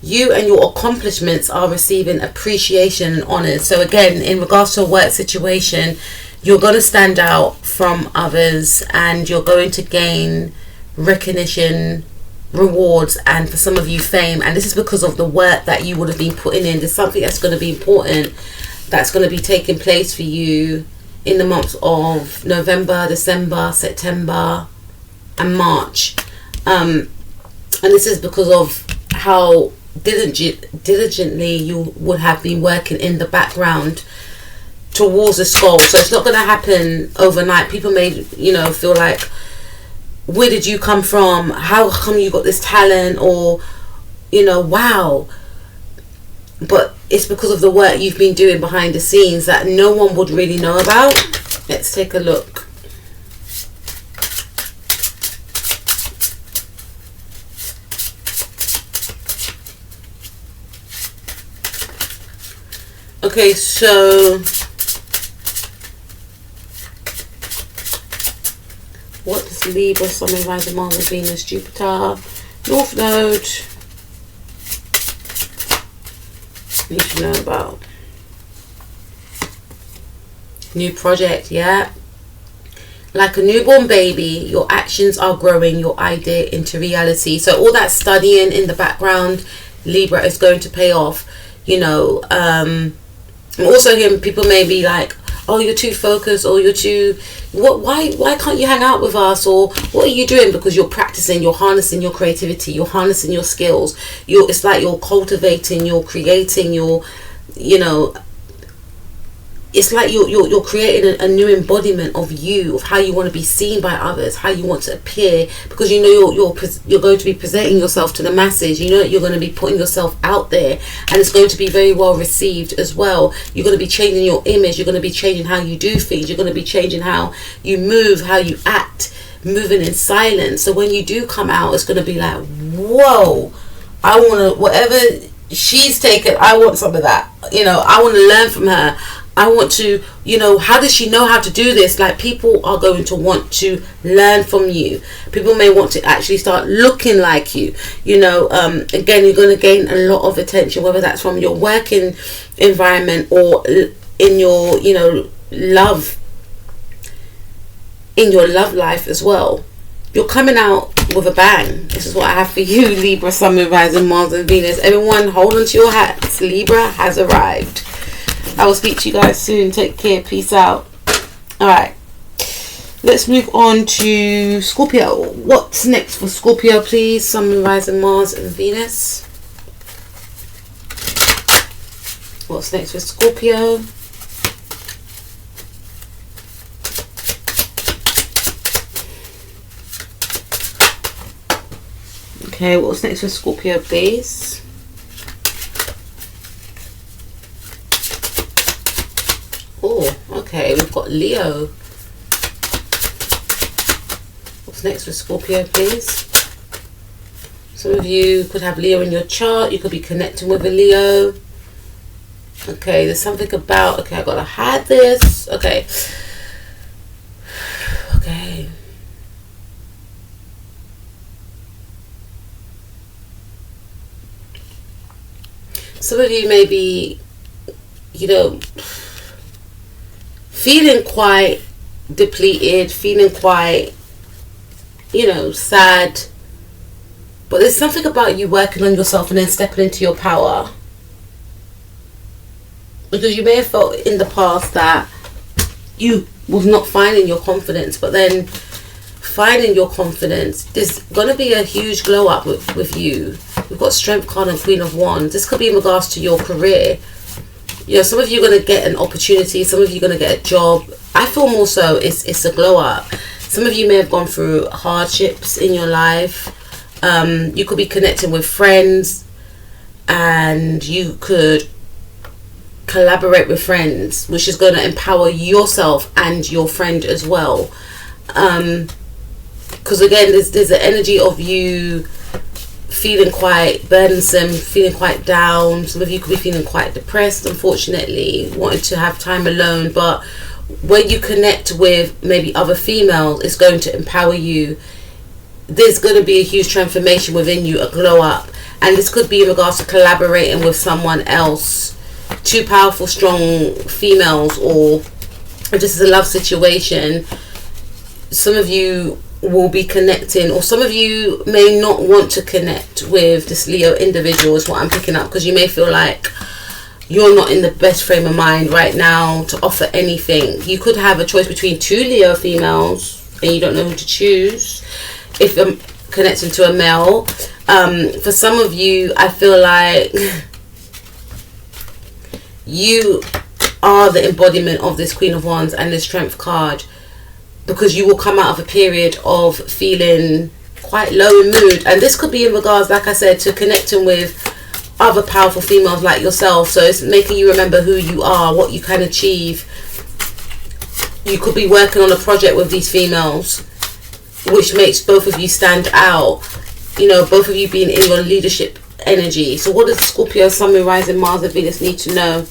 A: You and your accomplishments are receiving appreciation and honours. So again, in regards to a work situation, you're going to stand out from others and you're going to gain recognition, rewards, and for some of you fame. And this is because of the work that you would have been putting in. There's something that's going to be important that's going to be taking place for you in the months of November, December, September and March. And this is because of how diligently you would have been working in the background towards this goal. So it's not going to happen overnight. People may, you know, feel like, where did you come from? How come you got this talent? Or, you know, wow. But it's because of the work you've been doing behind the scenes that no one would really know about. Let's take a look. Okay, so what does Libra, Sun, Rising, Mars, Venus, Jupiter, North Node need to know about? New project, yeah. Like a newborn baby, your actions are growing your idea into reality. So all that studying in the background, Libra, is going to pay off. You know, I'm also hearing people may be like, oh, you're too focused, or you're too, why can't you hang out with us, or what are you doing? Because you're practicing, you're harnessing your creativity, you're harnessing your skills, it's like you're cultivating, you're creating, you know, it's like you're creating a new embodiment of you, of how you want to be seen by others, how you want to appear, because you know you're going to be presenting yourself to the masses. You know you're going to be putting yourself out there, and it's going to be very well received as well. You're going to be changing your image, you're going to be changing how you do things, you're going to be changing how you move, how you act, moving in silence. So when you do come out, it's going to be like, whoa, I want to, whatever she's taken, I want some of that. You know, I want to learn from her. I want to, you know, how does she know how to do this? Like, people are going to want to learn from you. People may want to actually start looking like you. You know, again, you're going to gain a lot of attention, whether that's from your working environment or in your, you know, in your love life as well. You're coming out with a bang. This is what I have for you, Libra, Sun, Moon, Rising, Mars and Venus. Everyone, hold on to your hats. Libra has arrived. I will speak to you guys soon. Take care. Peace out. Alright. Let's move on to Scorpio. What's next for Scorpio, please? Sun, Moon, Rising, Mars and Venus. What's next for Scorpio? Okay, what's next for Scorpio, please? Oh, okay, we've got Leo. What's next for Scorpio, please? Some of you could have Leo in your chart. You could be connecting with a Leo. Okay, there's something about... Okay, I gotta hide this. Okay. Okay. Some of you may be, you know, feeling quite depleted, feeling quite, you know, sad. But there's something about you working on yourself and then stepping into your power. Because you may have felt in the past that you was not finding your confidence, but then finding your confidence, there's going to be a huge glow up with you. We've got Strength card and Queen of Wands. This could be in regards to your career. You know, some of you are going to get an opportunity. Some of you are going to get a job. I feel more so it's a glow up. Some of you may have gone through hardships in your life. You could be connecting with friends, and you could collaborate with friends, which is going to empower yourself and your friend as well. Because again, there's an energy of you feeling quite burdensome, feeling quite down. Some of you could be feeling quite depressed, unfortunately, wanting to have time alone. But when you connect with maybe other females, it's going to empower you. There's going to be a huge transformation within you, a glow up. And this could be in regards to collaborating with someone else. Two powerful, strong females, or just as a love situation. Some of you will be connecting, or some of you may not want to connect with this Leo individual, is what I'm picking up, because you may feel like you're not in the best frame of mind right now to offer anything. You could have a choice between two Leo females and you don't know who to choose if I'm connecting to a male. For some of you, I feel like you are the embodiment of this Queen of Wands and this Strength card, because you will come out of a period of feeling quite low in mood. And this could be in regards, like I said, to connecting with other powerful females like yourself. So it's making you remember who you are, what you can achieve. You could be working on a project with these females, which makes both of you stand out. You know, both of you being in your leadership energy. So what does Scorpio, Sun, Moon, Rising, Mars and Venus need to know?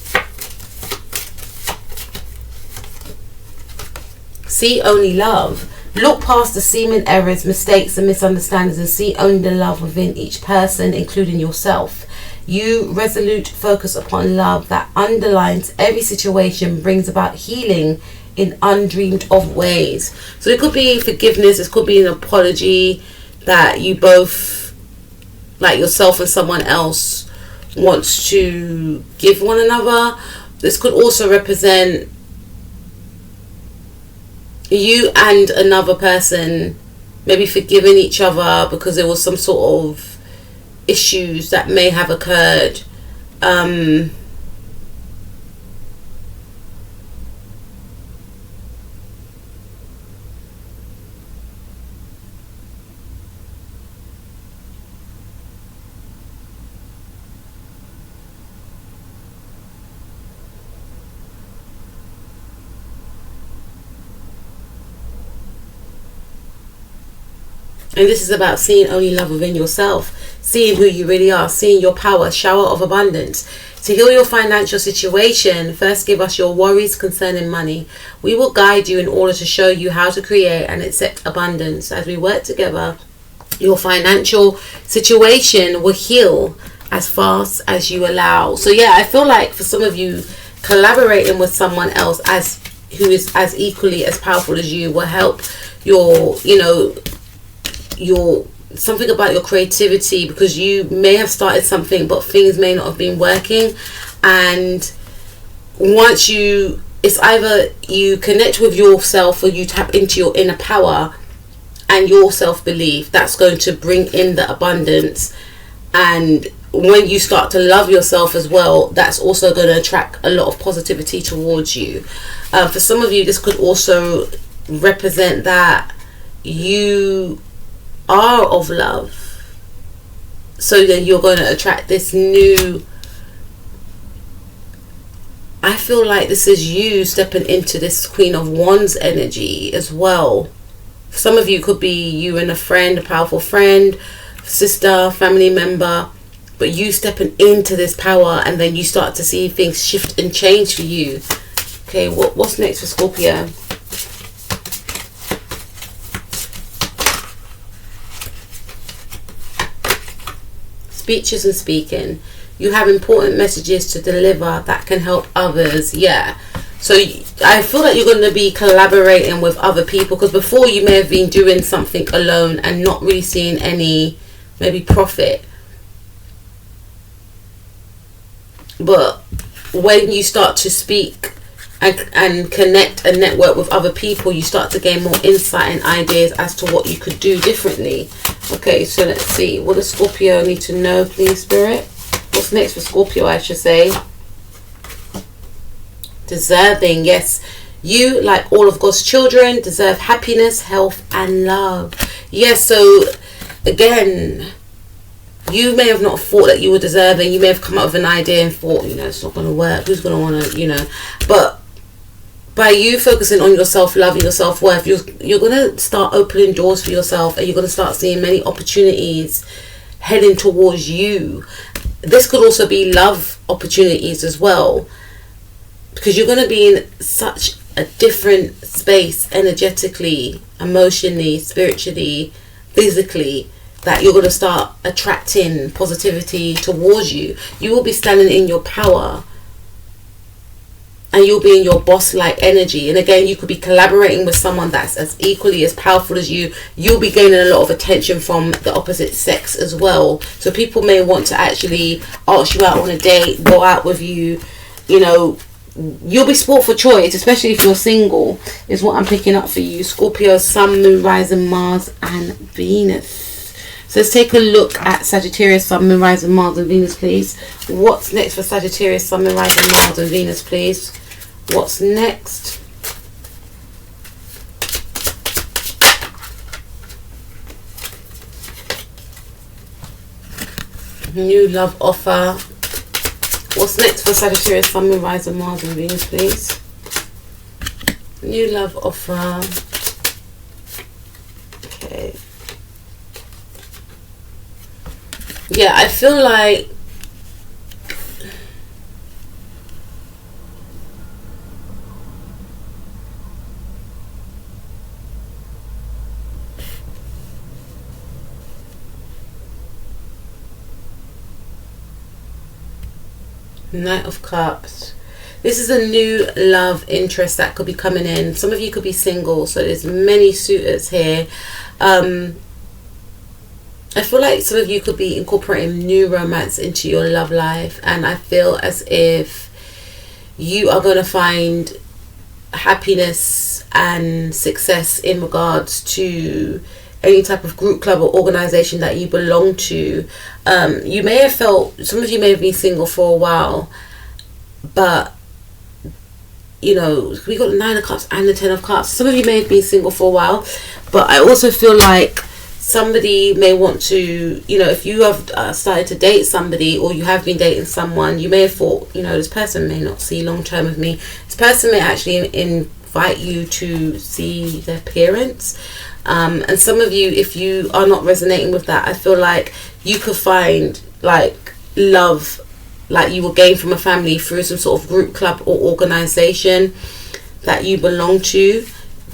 A: See only love. Look past the seeming errors, mistakes and misunderstandings, and see only the love within each person, including yourself. You resolute focus upon love that underlines every situation, brings about healing in undreamed of ways. So it could be forgiveness, it could be an apology that you both, like yourself and someone else, wants to give one another. This could also represent you and another person maybe forgiving each other because there was some sort of issues that may have occurred. And this is about seeing only love within yourself. seeing who you really are, seeing your power, shower of abundance. To heal your financial situation, first give us your worries concerning money. We will guide you in order to show you how to create and accept abundance. As we work together, your financial situation will heal as fast as you allow. So yeah, I feel like for some of you, collaborating with someone else who is as equally as powerful as you will help your something about your creativity, because you may have started something but things may not have been working, and once it's either you connect with yourself or you tap into your inner power and your self-belief, that's going to bring in the abundance. And when you start to love yourself as well, that's also going to attract a lot of positivity towards you. For some of you, this could also represent that you are of love, so then you're going to attract this new, I feel like this is you stepping into this Queen of Wands energy as well. Some of you could be you and a friend, a powerful friend, sister, family member, but you stepping into this power, and then you start to see things shift and change for you. Okay, what's next for Scorpio? Speeches and speaking. You have important messages to deliver that can help others. Yeah, so I feel like you're going to be collaborating with other people, because before you may have been doing something alone and not really seeing any maybe profit. But when you start to speak and connect and network with other people, you start to gain more insight and ideas as to what you could do differently. Okay, so let's see. What does Scorpio need to know, please, Spirit? What's next for Scorpio, I should say? Deserving. Yes, you, like all of God's children, deserve happiness, health, and love. Yes, so again, you may have not thought that you were deserving. You may have come up with an idea and thought, it's not going to work. Who's going to want to, But by you focusing on your self-love and your self-worth, you're going to start opening doors for yourself, and you're going to start seeing many opportunities heading towards you. This could also be love opportunities as well, because you're going to be in such a different space energetically, emotionally, spiritually, physically, that you're going to start attracting positivity towards you. You will be standing in your power, and you'll be in your boss-like energy. And again, you could be collaborating with someone that's as equally as powerful as you. You'll be gaining a lot of attention from the opposite sex as well. So people may want to actually ask you out on a date, go out with you. You'll be sport for choice, especially if you're single, is what I'm picking up for you. Scorpio, Sun, Moon, Rising, Mars, and Venus. So let's take a look at Sagittarius, Sun, Moon, Rising, Mars, and Venus, please. What's next for Sagittarius, Sun, Moon, Rising, Mars, and Venus, please? What's next? New love offer. What's next for Sagittarius, Sun, Moon, Rising, Mars, and Venus, please? New love offer. Okay. Yeah, I feel like Knight of Cups. This is a new love interest that could be coming in. Some of you could be single, so there's many suitors here. I feel like some of you could be incorporating new romance into your love life, and I feel as if you are going to find happiness and success in regards to any type of group, club, or organization that you belong to. You may have felt, some of you may have been single for a while, but we got the 9 of Cups and the 10 of Cups. Some of you may have been single for a while, but I also feel like somebody may want to, if you have started to date somebody, or you have been dating someone, you may have thought, this person may not see long term with me. This person may actually invite you to see their parents. And some of you, if you are not resonating with that, I feel like you could find like love like you will gain from a family through some sort of group, club or organization that you belong to.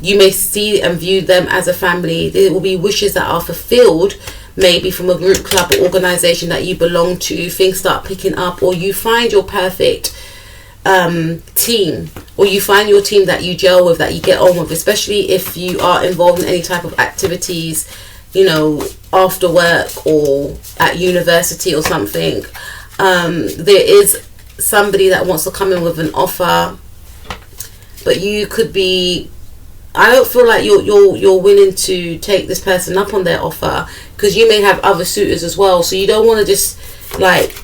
A: You may see and view them as a family. There will be wishes that are fulfilled, maybe from a group, club or organization that you belong to. Things start picking up, or you find your perfect team, or you find your team that you gel with, that you get on with, especially if you are involved in any type of activities, you know, after work or at university or something. There is somebody that wants to come in with an offer, but you could be, I don't feel like you're willing to take this person up on their offer, because you may have other suitors as well. So you don't want to just like,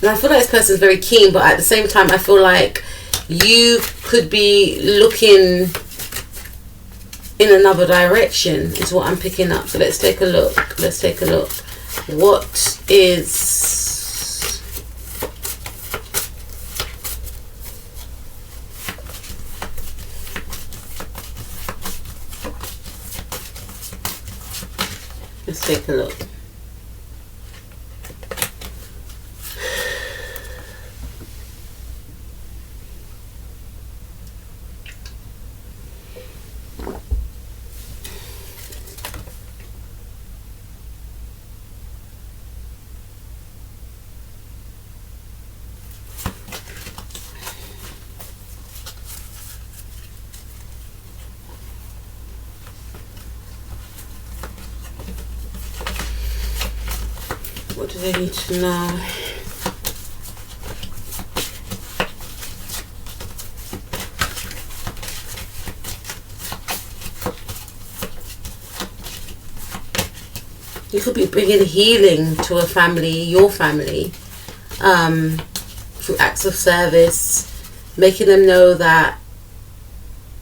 A: and I feel like this person's very keen, but at the same time I feel like you could be looking in another direction is what I'm picking up. So let's take a look. What is, let's take a look. What do they need to know? You could be bringing healing to a family, your family, through acts of service, making them know that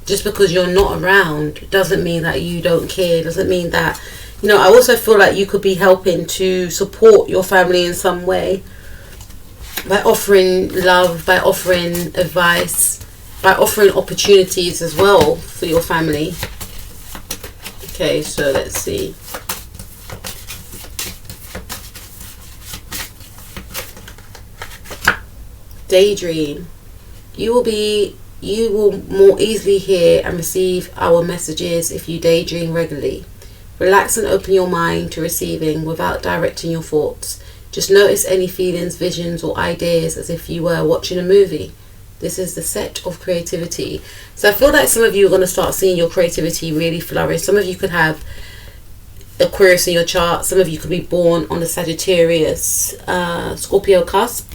A: just because you're not around doesn't mean that you don't care, doesn't mean that, you know. I also feel like you could be helping to support your family in some way by offering love, by offering advice, by offering opportunities as well for your family. Okay, so let's see. Daydream. You will more easily hear and receive our messages if you daydream regularly. Relax and open your mind to receiving without directing your thoughts. Just notice any feelings, visions or ideas as if you were watching a movie. This is the set of creativity. So I feel like some of you are going to start seeing your creativity really flourish. Some of you could have Aquarius in your chart. Some of you could be born on the Sagittarius, Scorpio cusp.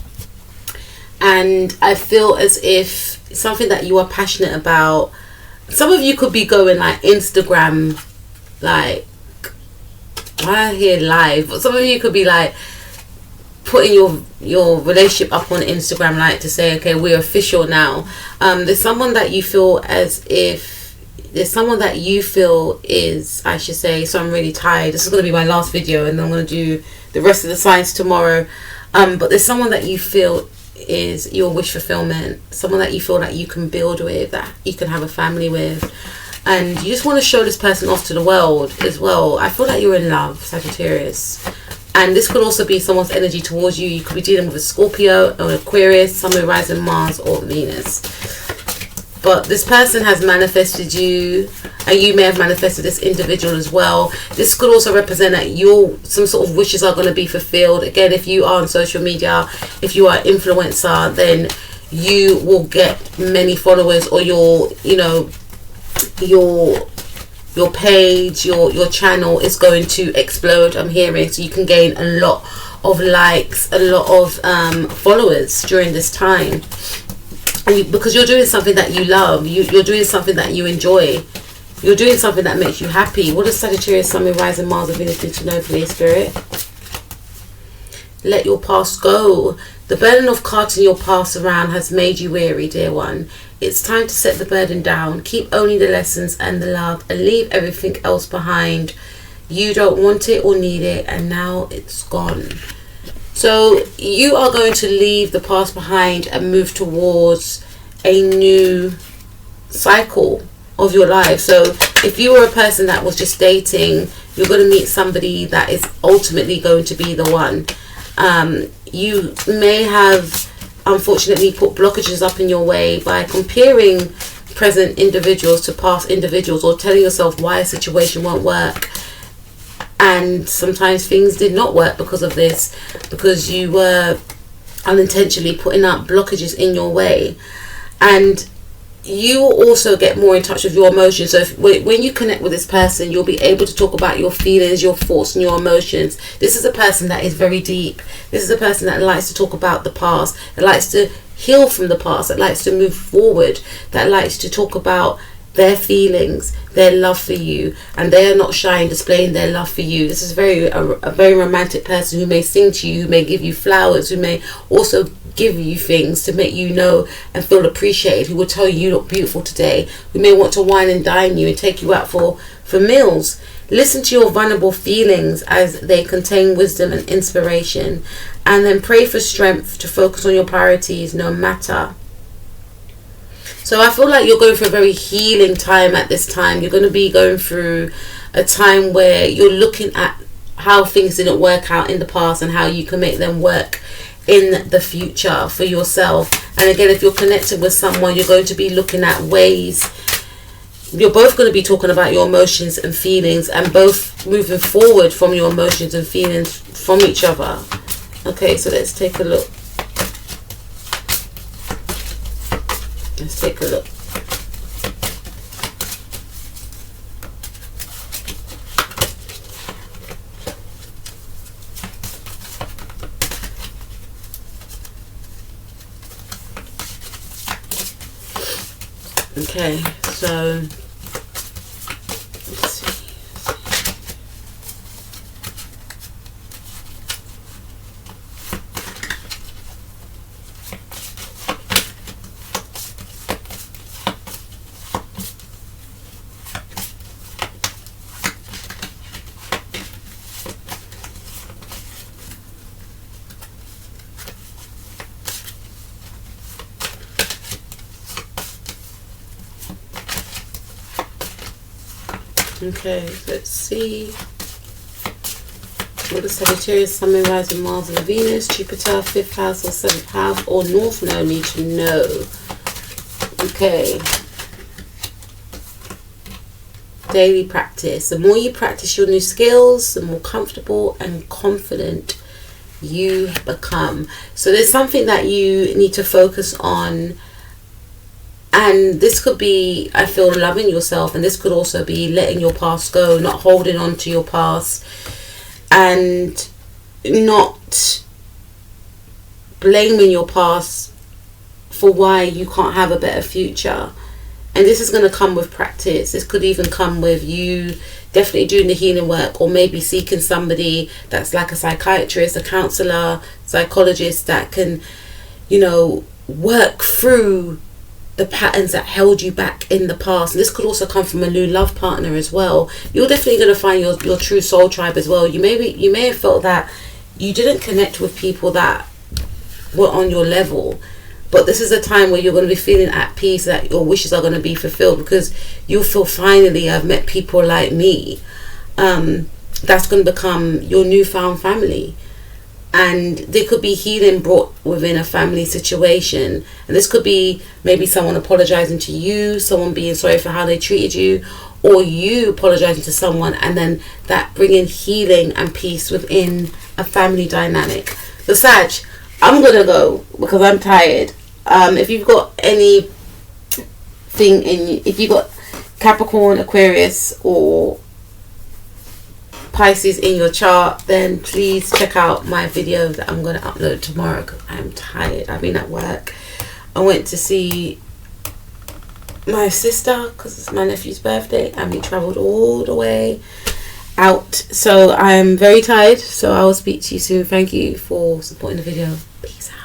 A: And I feel as if something that you are passionate about, some of you could be going like Instagram, like, I hear live, but some of you could be like putting your relationship up on Instagram, like to say, okay, we're official now. There's someone that you feel as if, there's someone that you feel is, I should say, so I'm really tired. This is going to be my last video and I'm going to do the rest of the signs tomorrow. But there's someone that you feel is your wish fulfillment, someone that you feel that you can build with, that you can have a family with, and you just want to show this person off to the world as well. I feel like you're in love, Sagittarius, and this could also be someone's energy towards you. You could be dealing with a Scorpio or an Aquarius, Sun, Moon, Rising, Mars or Venus. But this person has manifested you, and you may have manifested this individual as well. This could also represent that some sort of wishes are going to be fulfilled. Again, if you are on social media, if you are an influencer, then you will get many followers, or your page, your channel is going to explode, I'm hearing. So you can gain a lot of likes, a lot of followers during this time. Because you're doing something that you love, you're doing something that you enjoy, you're doing something that makes you happy. What does Sagittarius, Sun, Moon, Rising, Mars or Venus need to know, please, Spirit? Let your past go. The burden of carting your past around has made you weary, dear one. It's time to set the burden down. Keep owning the lessons and the love, and leave everything else behind. You don't want it or need it, and now it's gone. So you are going to leave the past behind and move towards a new cycle of your life. So if you were a person that was just dating, you're going to meet somebody that is ultimately going to be the one. You may have unfortunately put blockages up in your way by comparing present individuals to past individuals, or telling yourself why a situation won't work. And sometimes things did not work because of this, because you were unintentionally putting up blockages in your way. And you will also get more in touch with your emotions. So when you connect with this person, you'll be able to talk about your feelings, your thoughts and your emotions. This is a person that is very deep. This is a person that likes to talk about the past, that likes to heal from the past, that likes to move forward, that likes to talk about their feelings, their love for you, and they are not shy in displaying their love for you. This is a very romantic person who may sing to you, who may give you flowers, who may also give you things to make you know and feel appreciated, who will tell you look beautiful today, who may want to wine and dine you and take you out for meals. Listen to your vulnerable feelings as they contain wisdom and inspiration, and then pray for strength to focus on your priorities no matter. So I feel like you're going through a very healing time at this time. You're going to be going through a time where you're looking at how things didn't work out in the past and how you can make them work in the future for yourself. And again, if you're connected with someone, you're going to be looking at ways. You're both going to be talking about your emotions and feelings, and both moving forward from your emotions and feelings from each other. Okay, so let's take a look. Let's take a look. Okay, so let's see. Okay, let's see. What does Sagittarius, Sun, Moon, Rising, Mars and Venus, Jupiter, 5th house or 7th house or North Node need to know? Okay. Daily practice. The more you practice your new skills, the more comfortable and confident you become. So there's something that you need to focus on. And this could be, I feel, loving yourself. And this could also be letting your past go, not holding on to your past. And not blaming your past for why you can't have a better future. And this is going to come with practice. This could even come with you definitely doing the healing work, or maybe seeking somebody that's like a psychiatrist, a counselor, psychologist that can, you know, work through the patterns that held you back in the past. And this could also come from a new love partner as well. You're definitely going to find your true soul tribe as well. You may have felt that you didn't connect with people that were on your level, but this is a time where you're going to be feeling at peace, that your wishes are going to be fulfilled, because you'll feel, finally I've met people like me. That's going to become your newfound family. And there could be healing brought within a family situation. And this could be maybe someone apologizing to you, someone being sorry for how they treated you, or you apologizing to someone, and then that bringing healing and peace within a family dynamic. So Sag, I'm going to go because I'm tired. If you've got anything if you've got Capricorn, Aquarius or Pisces in your chart, then please check out my video that I'm going to upload tomorrow, because I'm tired. I've been at work. I went to see my sister because it's my nephew's birthday, and we travelled all the way out. So I'm very tired. So I will speak to you soon. Thank you for supporting the video. Peace out.